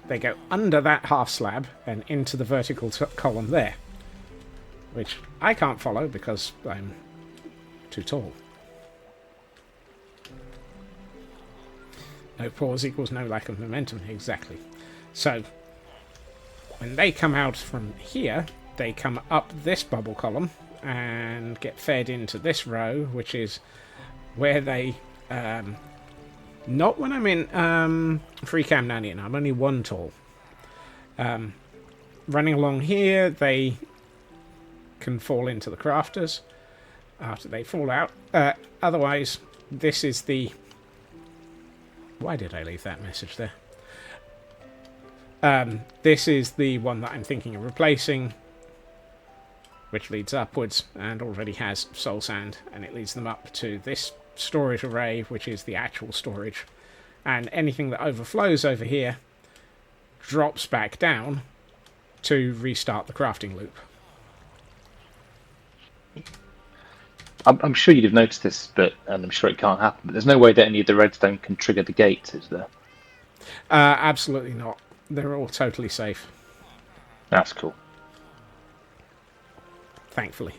they go under that half slab and into the vertical column there. Which I can't follow because I'm too tall. No pause equals no lack of momentum, exactly. So, when they come out from here, they come up this bubble column and get fed into this row, which is where they... not when I'm in free cam Nanian, I'm only 1 tall. Running along here, they can fall into the crafters after they fall out. Otherwise, this is the... Why did I leave that message there? This is the one that I'm thinking of replacing, which leads upwards and already has soul sand, and it leads them up to this storage array, which is the actual storage, and anything that overflows over here drops back down to restart the crafting loop. I'm sure you'd have noticed this, and I'm sure it can't happen, but there's no way that any of the redstone can trigger the gates, is there? Absolutely not. They're all totally safe, That's cool. thankfully.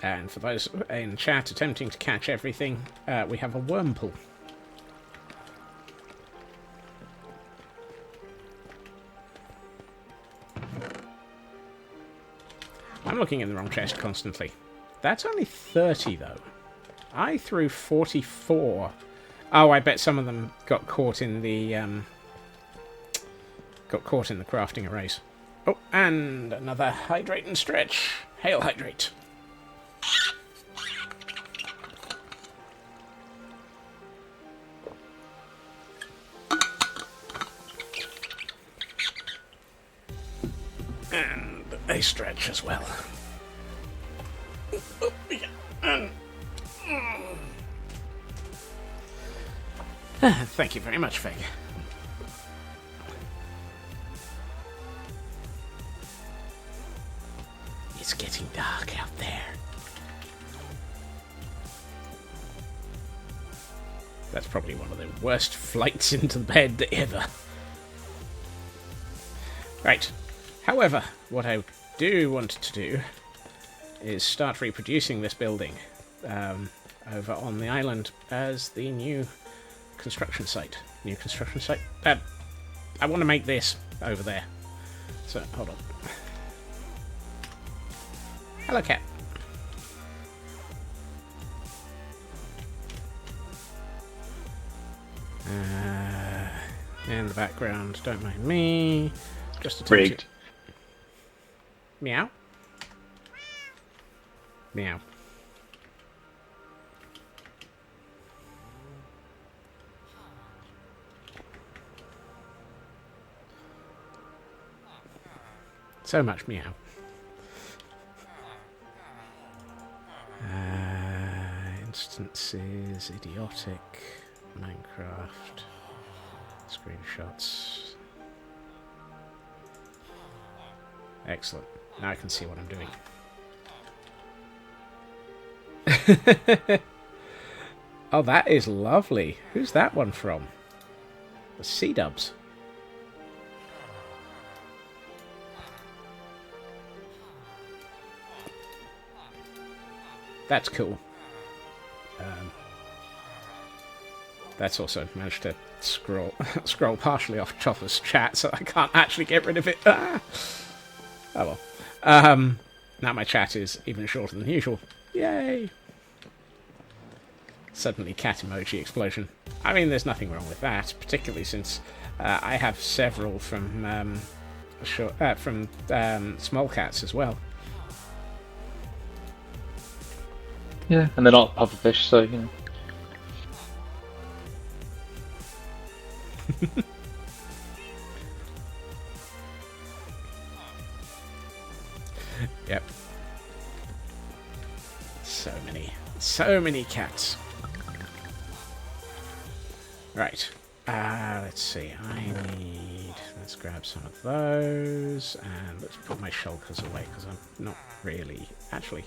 And for those in chat attempting to catch everything, we have a worm pool. I'm looking in the wrong chest constantly. That's only 30, though. I threw 44. Oh, I bet some of them got caught in the crafting arrays. Oh, and another hydrate and stretch. Hail hydrate. And a stretch as well. Thank you very much, Feg. It's getting dark out there. That's probably one of the worst flights into the bed ever. Right. However, what I do want to do is start reproducing this building over on the island as the new construction site. I want to make this over there. So, hold on. Hello, cat. In the background, don't mind me. Just a Rigged. Meow. Meow. So much meow. Instances, idiotic, Minecraft, screenshots. Excellent. Now I can see what I'm doing. Oh, that is lovely. Who's that one from? The C-dubs. That's cool. That's also managed to scroll partially off Chopper's chat, so I can't actually get rid of it. Ah! Oh well. Now my chat is even shorter than usual. Yay! Suddenly cat emoji explosion. I mean, there's nothing wrong with that, particularly since I have several from small cats as well. Yeah, and they're not pufferfish, so you know. Yep. So many cats. Right. Let's see. Let's grab some of those, and let's put my shulkers away because I'm not really actually.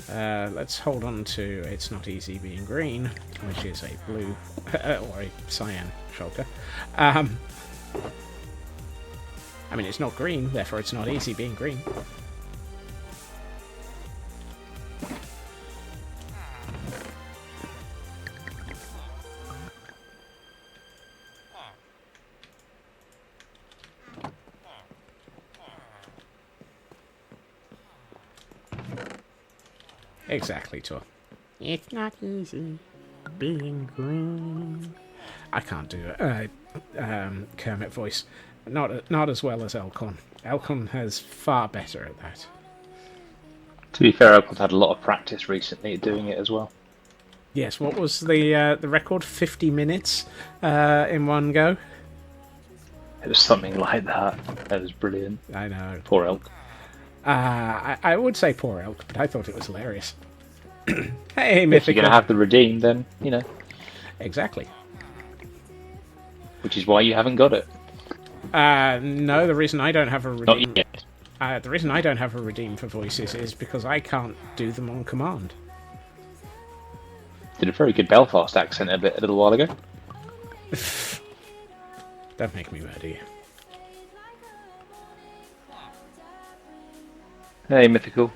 Let's hold on to It's Not Easy Being Green, which is a blue or a cyan shulker. I mean, it's not green, therefore it's not easy being green. Exactly, Tor. It's not easy being green. I can't do it. Kermit voice. Not as well as Elcon. Elcon has far better at that. To be fair, I've had a lot of practice recently at doing it as well. Yes, what was the record? 50 minutes in one go? It was something like that. That was brilliant. I know. Poor elk. I would say poor elk, but I thought it was hilarious. Hey, If you're Mythical. going to have the redeem, then, Exactly. which is why you haven't got it. No, the reason I don't have a Not redeem. yet. The reason I don't have a redeem for voices is because I can't do them on command. Did a very good Belfast accent a little while ago. Don't make me murder you. Hey, Mythical.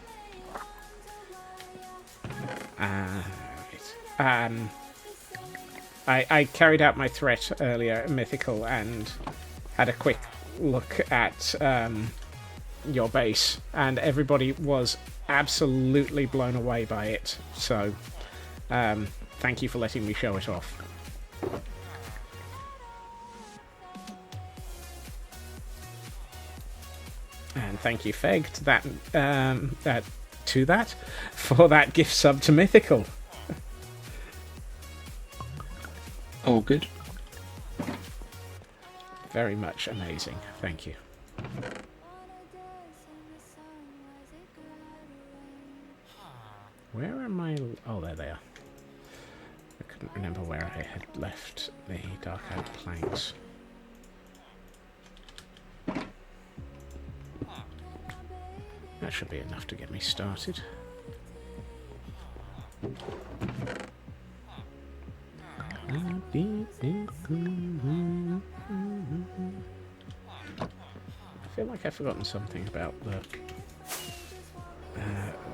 I carried out my threat earlier, Mythical, and had a quick look at your base, and everybody was absolutely blown away by it. So, thank you for letting me show it off. And thank you, Feg, to that for that gift sub to Mythical. All good. Very much amazing. Thank you. Where am I? Oh, there they are. I couldn't remember where I had left the Dark Oak planks. That should be enough to get me started. I feel like I've forgotten something about the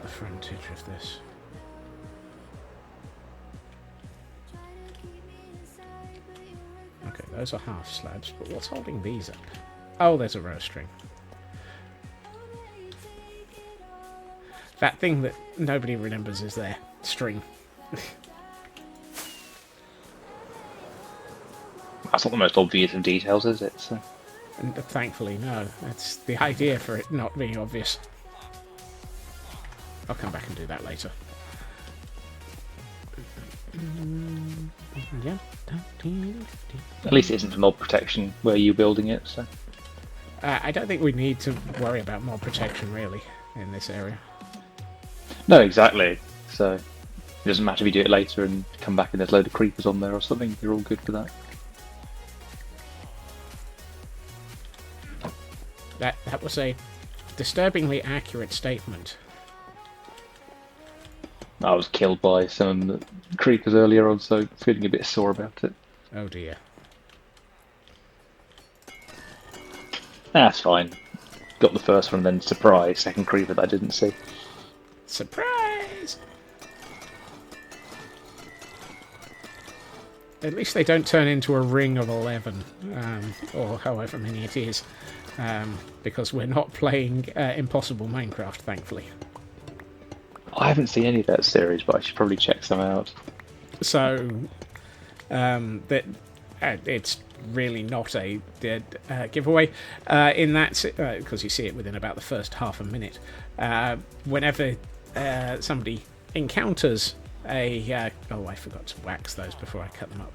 frontage of this. Okay, those are half slabs, but what's holding these up? Oh, there's a row string. That thing that nobody remembers is there. String. That's not the most obvious of details, is it? So. And thankfully, no. That's the idea for it not being obvious. I'll come back and do that later. Yeah. At least it isn't for mob protection where you're building it. So. I don't think we need to worry about mob protection, really, in this area. No, exactly. So it doesn't matter if you do it later and come back and there's a load of creepers on there or something. You're all good for that. That was a disturbingly accurate statement. I was killed by some creepers earlier on, so feeling a bit sore about it. Oh dear. That's fine. Got the first one, then surprise, second creeper that I didn't see. Surprise! At least they don't turn into a ring of 11, or however many it is, because we're not playing Impossible Minecraft, thankfully. I haven't seen any of that series, but I should probably check some out. So, it's really not a dead giveaway in that, because you see it within about the first half a minute. Whenever somebody encounters a... oh, I forgot to wax those before I cut them up.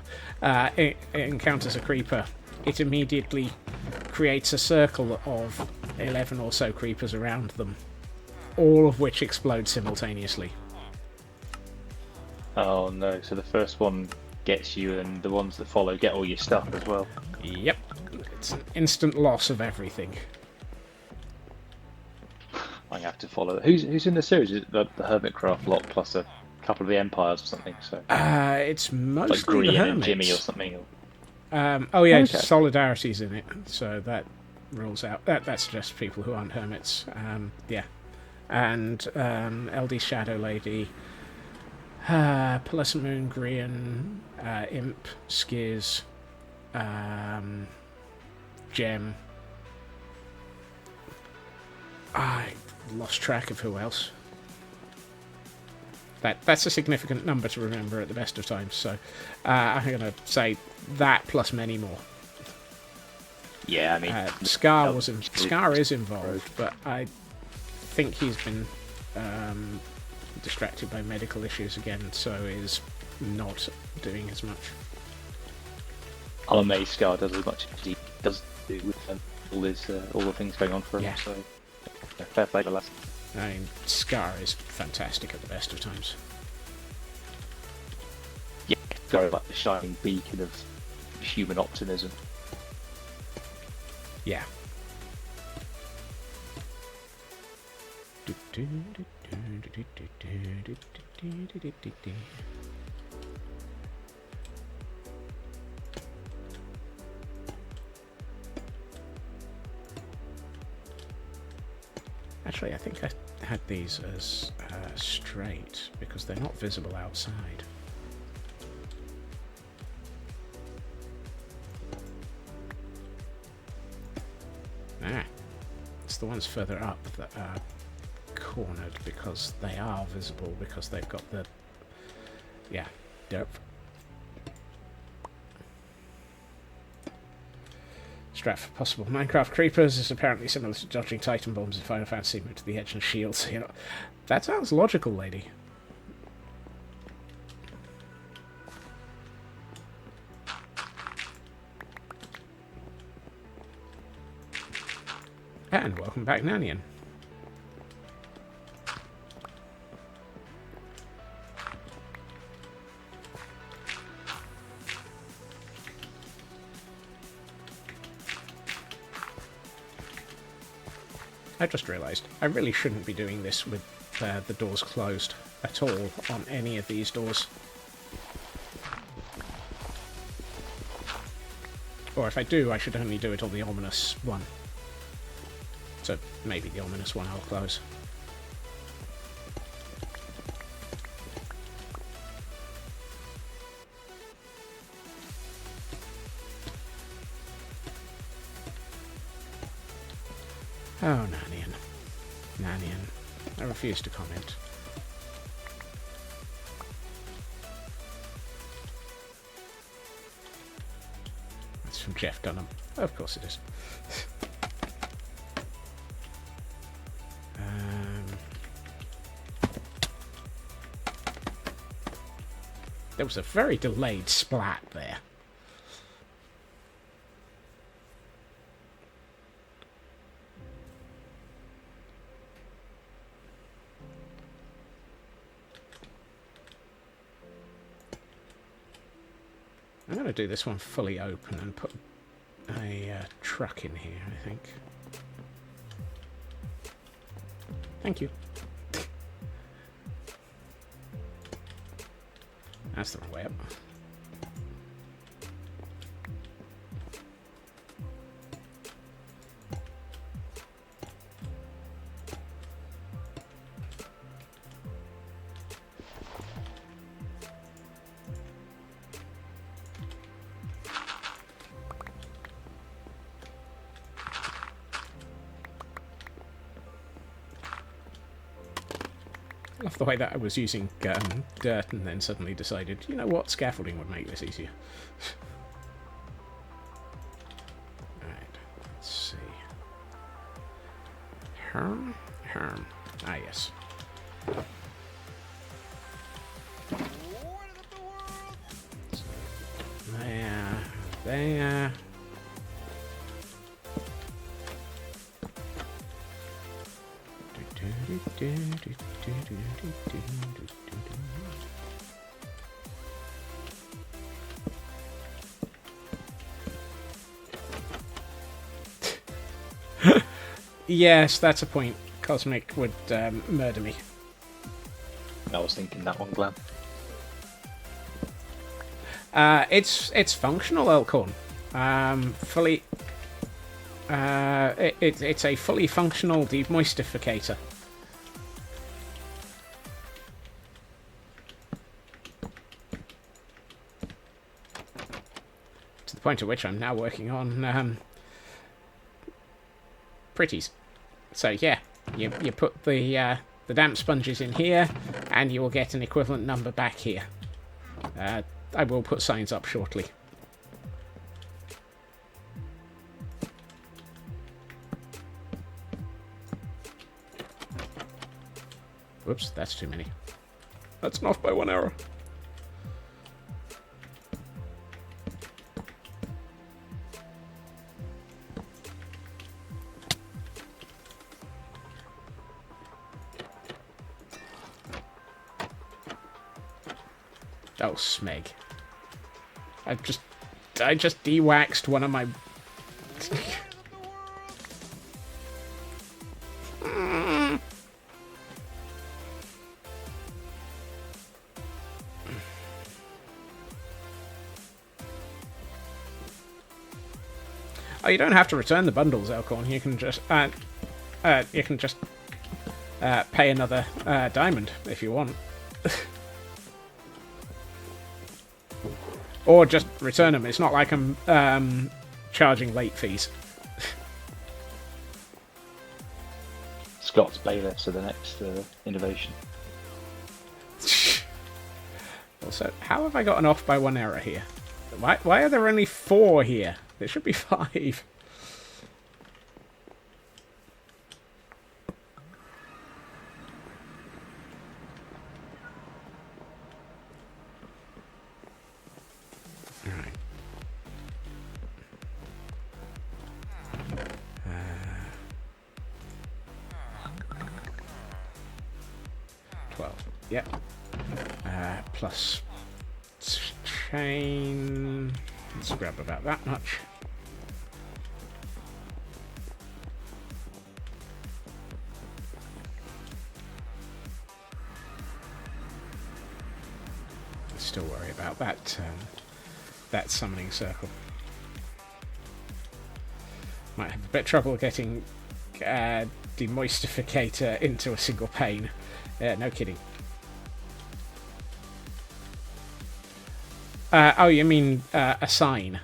It encounters a creeper, it immediately creates a circle of 11 or so creepers around them, all of which explode simultaneously. Oh no, so the first one gets you and the ones that follow get all your stuff as well. Yep. It's an instant loss of everything. I have to follow it. Who's in the series? Is it the Hermitcraft lot plus a couple of the Empires or something? So It's mostly like Green the and Hermits. Jimmy or something. Oh yeah, Okay. Solidarity's in it, so that rules out. That's just people who aren't hermits. Yeah, and LD Shadow Lady, Pearlescent Moon, Grian, Imp, Skiz, Gem. I lost track of who else. That's a significant number to remember at the best of times, so I'm going to say that plus many more. Yeah, I mean, Scar is involved, but I think he's been distracted by medical issues again, so is not doing as much. I'm amazed Scar does as much as he does do with all the things going on for him. Yeah. So Fair play to the lads. I mean, Scar is fantastic at the best of times. Yeah, very like the shining beacon of human optimism. Yeah. Actually, I think I had these as straight because they're not visible outside. Ah, it's the ones further up that are cornered because they are visible because they've got the, yeah, derp. Strat for possible Minecraft creepers is apparently similar to dodging Titan bombs in Final Fantasy, moved to the edge and shields. You know, that sounds logical, lady. And welcome back, Nanian. I just realised I really shouldn't be doing this with the doors closed at all on any of these doors. Or if I do, I should only do it on the ominous one. So maybe the ominous one I'll close. Oh, Nanian. Nanian. I refuse to comment. That's from Jeff Dunham. Of course it is. There was a very delayed splat there. I'm going to do this one fully open and put a truck in here, I think. Thank you. That's the wrong way up. I love the way that I was using dirt and then suddenly decided, you know what, scaffolding would make this easier. Alright, let's see. Herm? Ah, yes. So, there. Yes, that's a point. Cosmic would murder me. I was thinking that one, Glenn. It's functional, Elkhorn. Fully. It's a fully functional demoistificator. To the point at which I'm now working on pretties. So yeah, you put the damp sponges in here, and you will get an equivalent number back here. I will put signs up shortly. Whoops, that's too many. That's an off by 1 hour. Oh, smeg. I just de-waxed one of my... Oh, you don't have to return the bundles, Elkhorn. You can just pay another diamond if you want. Or just return them. It's not like I'm charging late fees. Scott's bailiffs are the next innovation. Also, how have I gotten off by one error here? Why are there only 4 here? There should be 5. Alright. 12. Yep. Plus chain. Let's grab about that much. Still worry about that summoning circle. Might have a bit of trouble getting demoistificator into a single pane. No kidding. Oh, you mean a sign?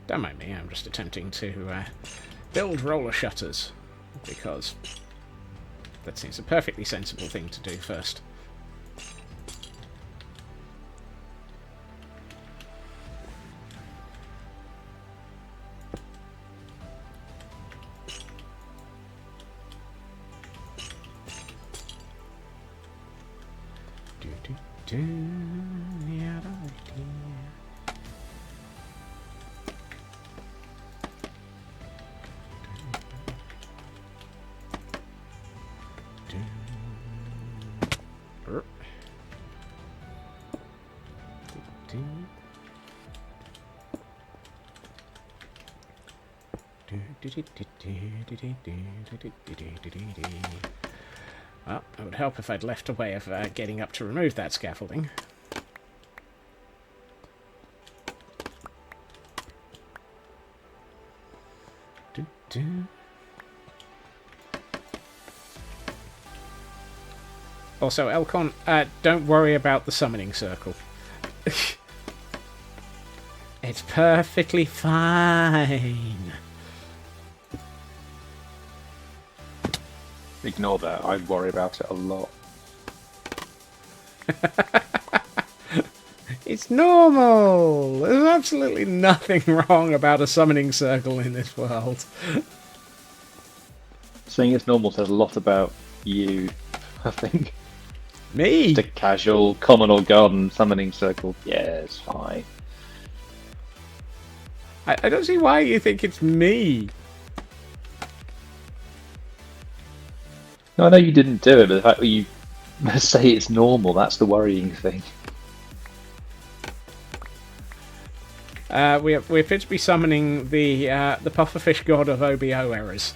Don't mind me, I'm just attempting to build roller shutters, because that seems a perfectly sensible thing to do first. Well, it would help if I'd left a way of getting up to remove that scaffolding. Also, Elcon, don't worry about the summoning circle. It's perfectly fine. Ignore that. I worry about it a lot. It's normal. There's absolutely nothing wrong about a summoning circle in this world. Saying it's normal says a lot about you, I think. Me? Just a casual common or garden summoning circle. Yeah, it's fine. I don't see why you think it's me. No, I know you didn't do it, but the fact that you say it's normal, that's the worrying thing. We appear to be summoning the pufferfish god of OBO errors.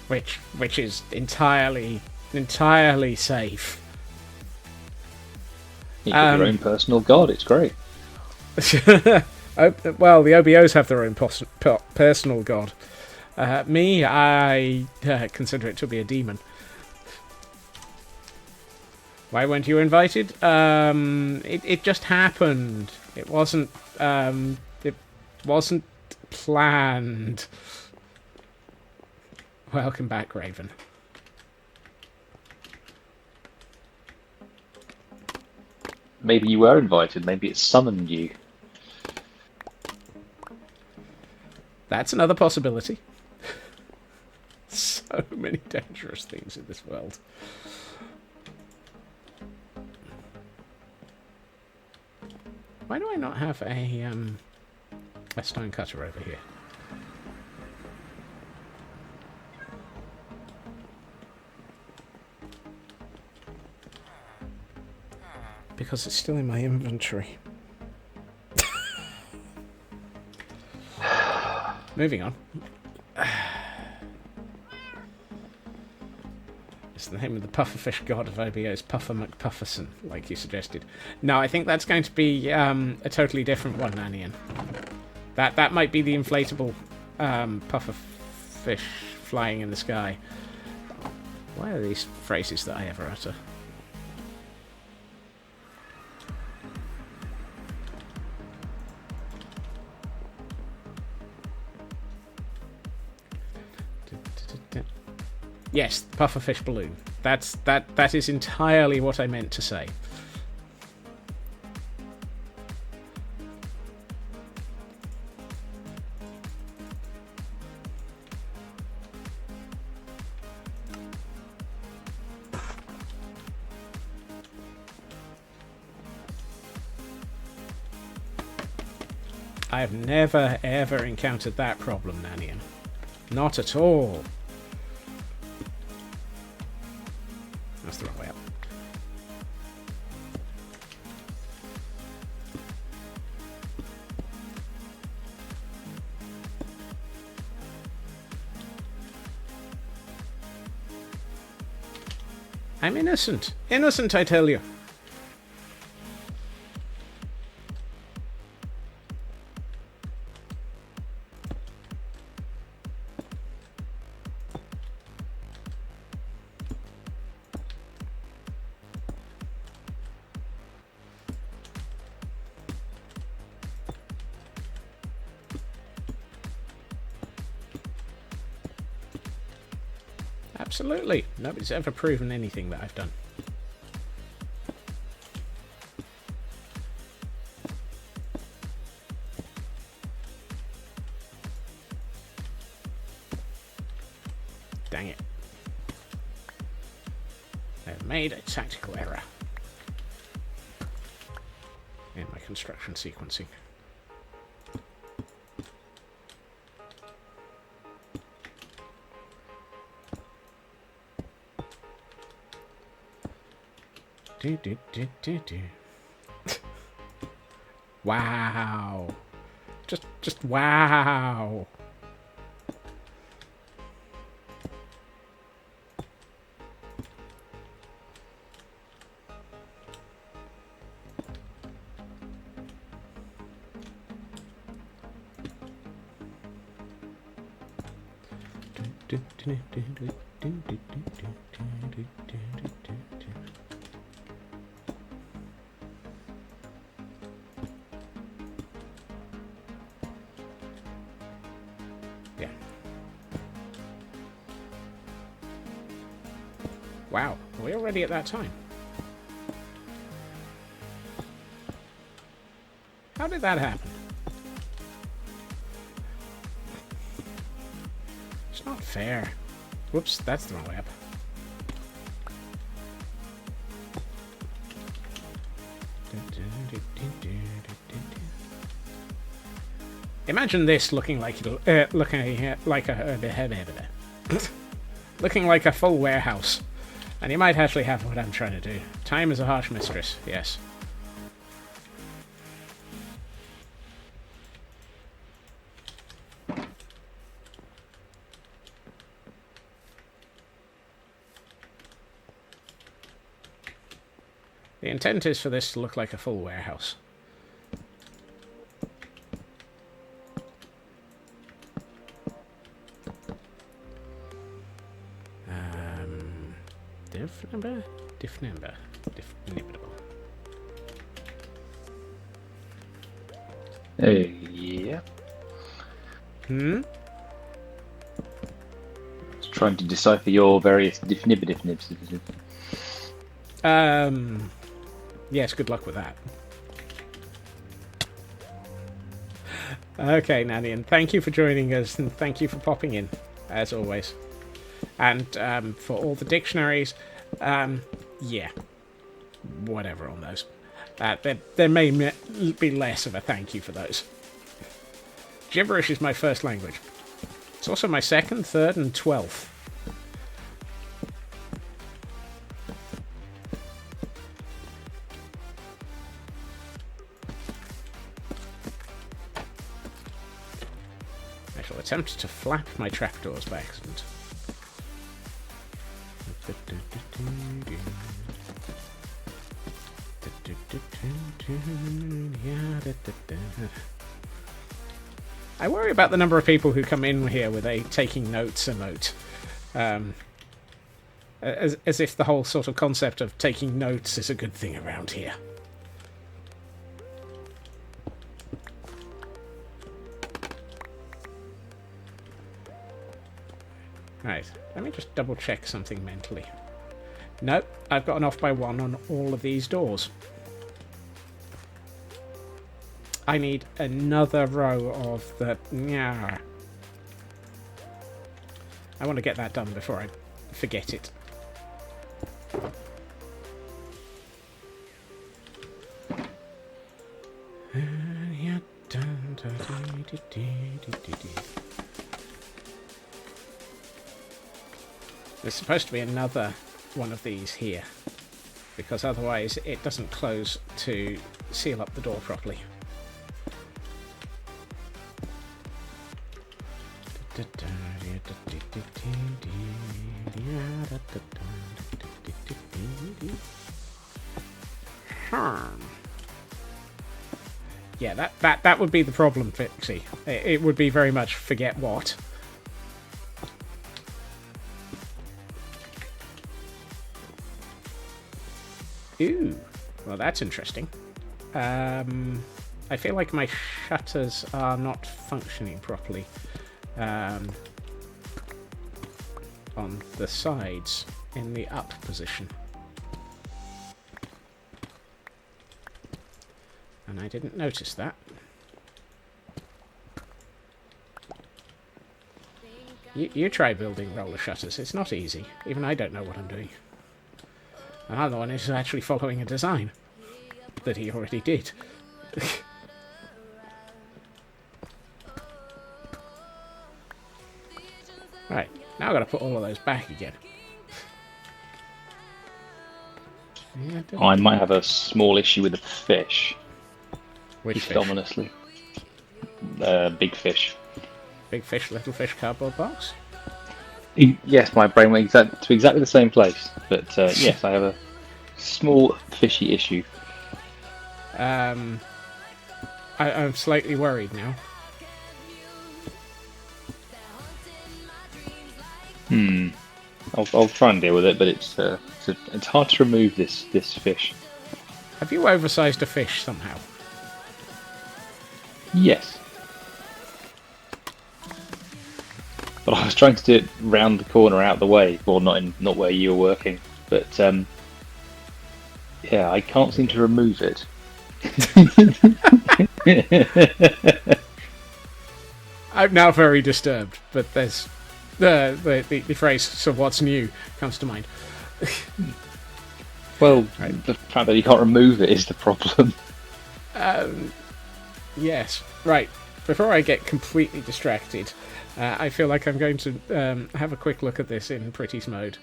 Which is entirely safe. You've got your own personal god, it's great. Well, the OBOs have their own personal god. Me, I consider it to be a demon. Why weren't you invited? It just happened. It wasn't planned. Welcome back, Raven. Maybe you were invited. Maybe it summoned you. That's another possibility. So many dangerous things in this world. Why do I not have a stone cutter over here? Because it's still in my inventory. Moving on. It's the name of the pufferfish god of OBO is Puffer McPufferson, like you suggested. No, I think that's going to be a totally different one, Anian. That might be the inflatable pufferfish flying in the sky. Why are these phrases that I ever utter? Yes, the pufferfish balloon. That is entirely what I meant to say. I have never ever encountered that problem, Nanian. Not at all. That's the wrong way up. I'm innocent. Innocent, I tell you. Absolutely. Nobody's ever proven anything that I've done. Dang it. I've made a tactical error in my construction sequencing. Wow. Just wow. Yeah. Wow, are we already at that time? How did that happen? It's not fair. Whoops, that's the wrong way up. Imagine this looking like looking like a full warehouse, and you might actually have what I'm trying to do. Time is a harsh mistress. Yes. The intent is for this to look like a full warehouse. Diff number. Yeah. Hmm? Let's Trying to decipher your various nibs. Yes, good luck with that. Okay, Nanian, thank you for joining us, and thank you for popping in, as always. And for all the dictionaries, yeah, whatever on those. There may be less of a thank you for those. Gibberish is my first language. It's also my second, third, and 12th. I shall attempt to flap my trapdoors by accident. I worry about the number of people who come in here with a taking notes emote. As if the whole sort of concept of taking notes is a good thing around here. Right, let me just double check something mentally. Nope, I've gotten off by 1 on all of these doors. I need another row of the... Yeah. I want to get that done before I forget it. There's supposed to be another one of these here, because otherwise it doesn't close to seal up the door properly. Yeah, that would be the problem, Pixie. It would be very much forget what. Ooh, well that's interesting. I feel like my shutters are not functioning properly on the sides in the up position. And I didn't notice that. You try building roller shutters. It's not easy. Even I don't know what I'm doing. Another one is actually following a design that he already did. Right, now I've got to put all of those back again. I might have a small issue with the fish. Which Just fish? ominously. Big fish. Big fish, little fish cardboard box? Yes, my brain went to exactly the same place. But yes, I have a small fishy issue. I'm slightly worried now. I'll try and deal with it, but it's hard to remove this fish. Have you oversized a fish somehow? Yes. But I was trying to do it round the corner, out the way, or not where you were working. But yeah, I can't seem to remove it. I'm now very disturbed, but there's the phrase "so what's new" comes to mind. Well, Right. the fact that you can't remove it is the problem. Yes, right. Before I get completely distracted, I feel like I'm going to have a quick look at this in Pretty's mode,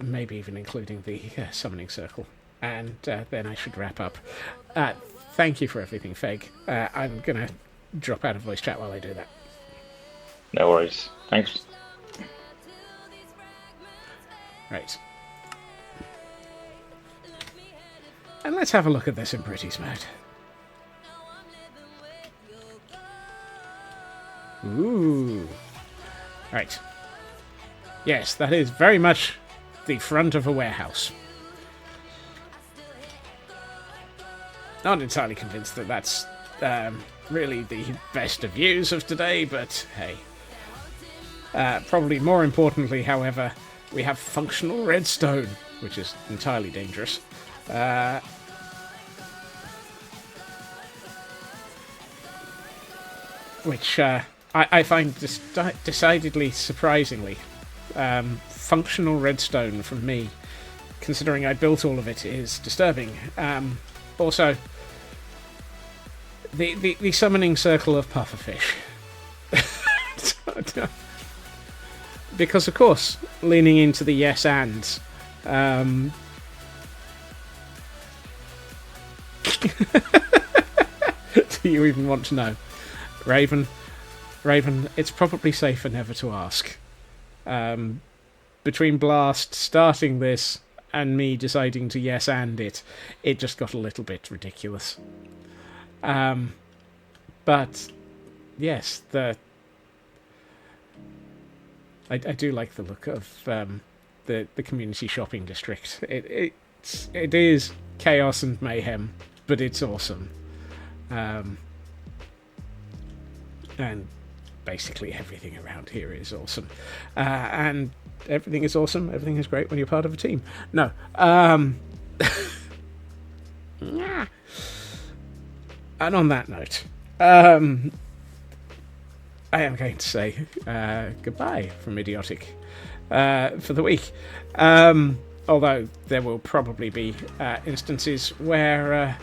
maybe even including the summoning circle, and then I should wrap up. Thank you for everything, Feg. I'm going to drop out of voice chat while I do that. No worries. Thanks. Right. And let's have a look at this in Pretty's mode. Ooh. Right. Yes, that is very much the front of a warehouse. Not entirely convinced that that's really the best of views of today, but hey. Probably more importantly, however, we have functional redstone, which is entirely dangerous. Which I find decidedly surprisingly. Functional redstone from me, considering I built all of it, is disturbing. Also, the summoning circle of pufferfish. Because, of course, leaning into the yes ands. Do you even want to know? Raven, it's probably safer never to ask. Between Blast starting this and me deciding to yes and it just got a little bit ridiculous. But yes, I do like the look of the community shopping district. It is chaos and mayhem, but it's awesome. And basically everything around here is awesome. And everything is awesome. Everything is great when you're part of a team. No. Yeah. And on that note, I am going to say goodbye from Idiotic for the week. Although there will probably be instances where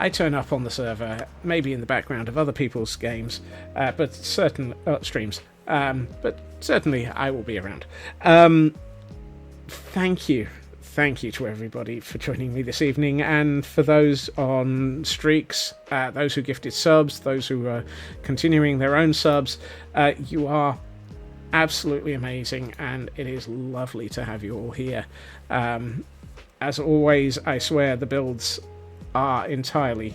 I turn up on the server, maybe in the background of other people's games, but certain streams. But certainly I will be around. Thank you to everybody for joining me this evening, and for those on streaks, those who gifted subs, those who are continuing their own subs. You are absolutely amazing, and it is lovely to have you all here. As always, I swear the builds are entirely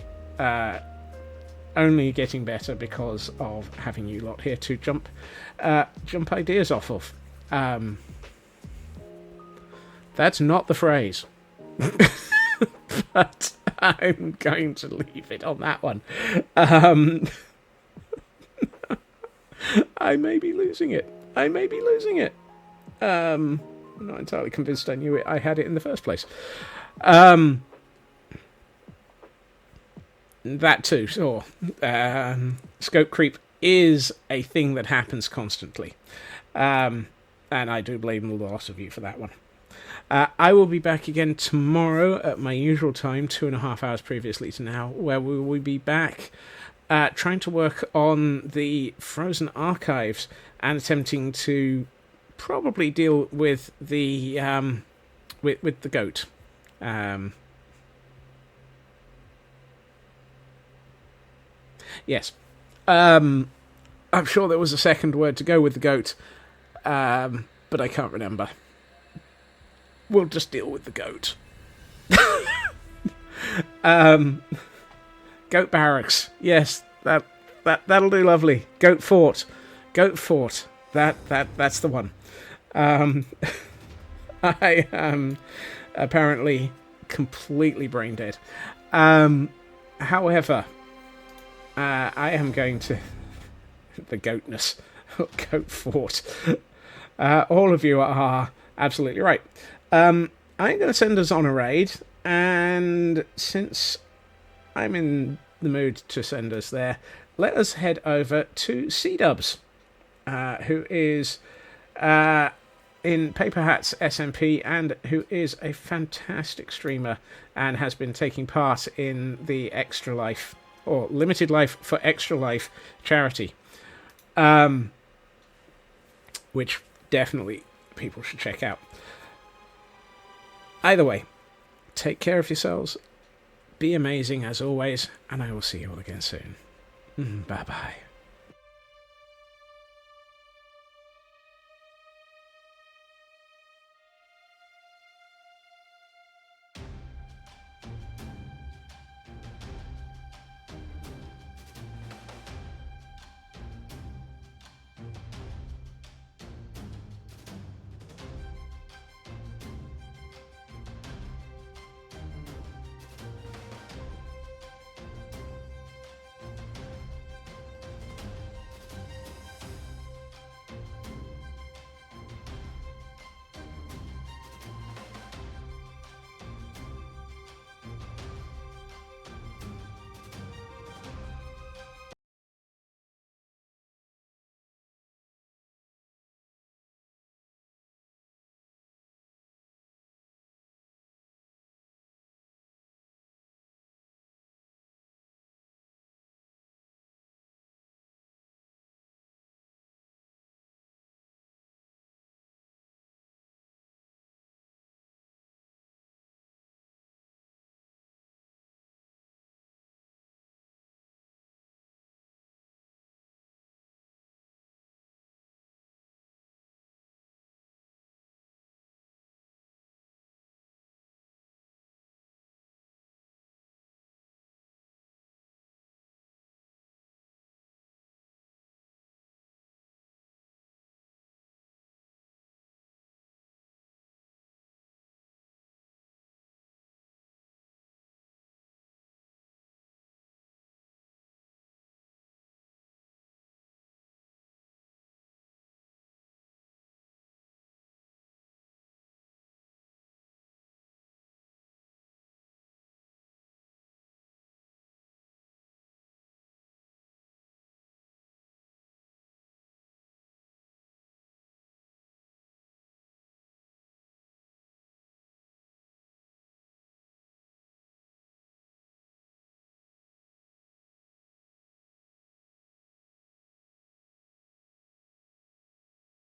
only getting better because of having you lot here to jump ideas off of. That's not the phrase. But I'm going to leave it on that one. I may be losing it. I'm not entirely convinced I knew it. I had it in the first place. That too, sure. Scope creep is a thing that happens constantly. And I do blame a lot of you for that one. I will be back again tomorrow at my usual time, 2.5 hours previously to now, where we will be back trying to work on the Frozen Archives and attempting to probably deal with the with the goat. Yes. I'm sure there was a second word to go with the goat, but I can't remember. We'll just deal with the goat. Goat barracks. Yes, that'll do lovely. Goat fort. That's the one. I am apparently completely brain dead. However, I am going to the goatness. Goat fort. All of you are absolutely right. I'm going to send us on a raid, and since I'm in the mood to send us there, let us head over to C-Dubs, who is in Paper Hats SMP, and who is a fantastic streamer and has been taking part in the Extra Life, or Limited Life for Extra Life charity, which definitely people should check out. Either way, take care of yourselves, be amazing as always, and I will see you all again soon. Bye-bye.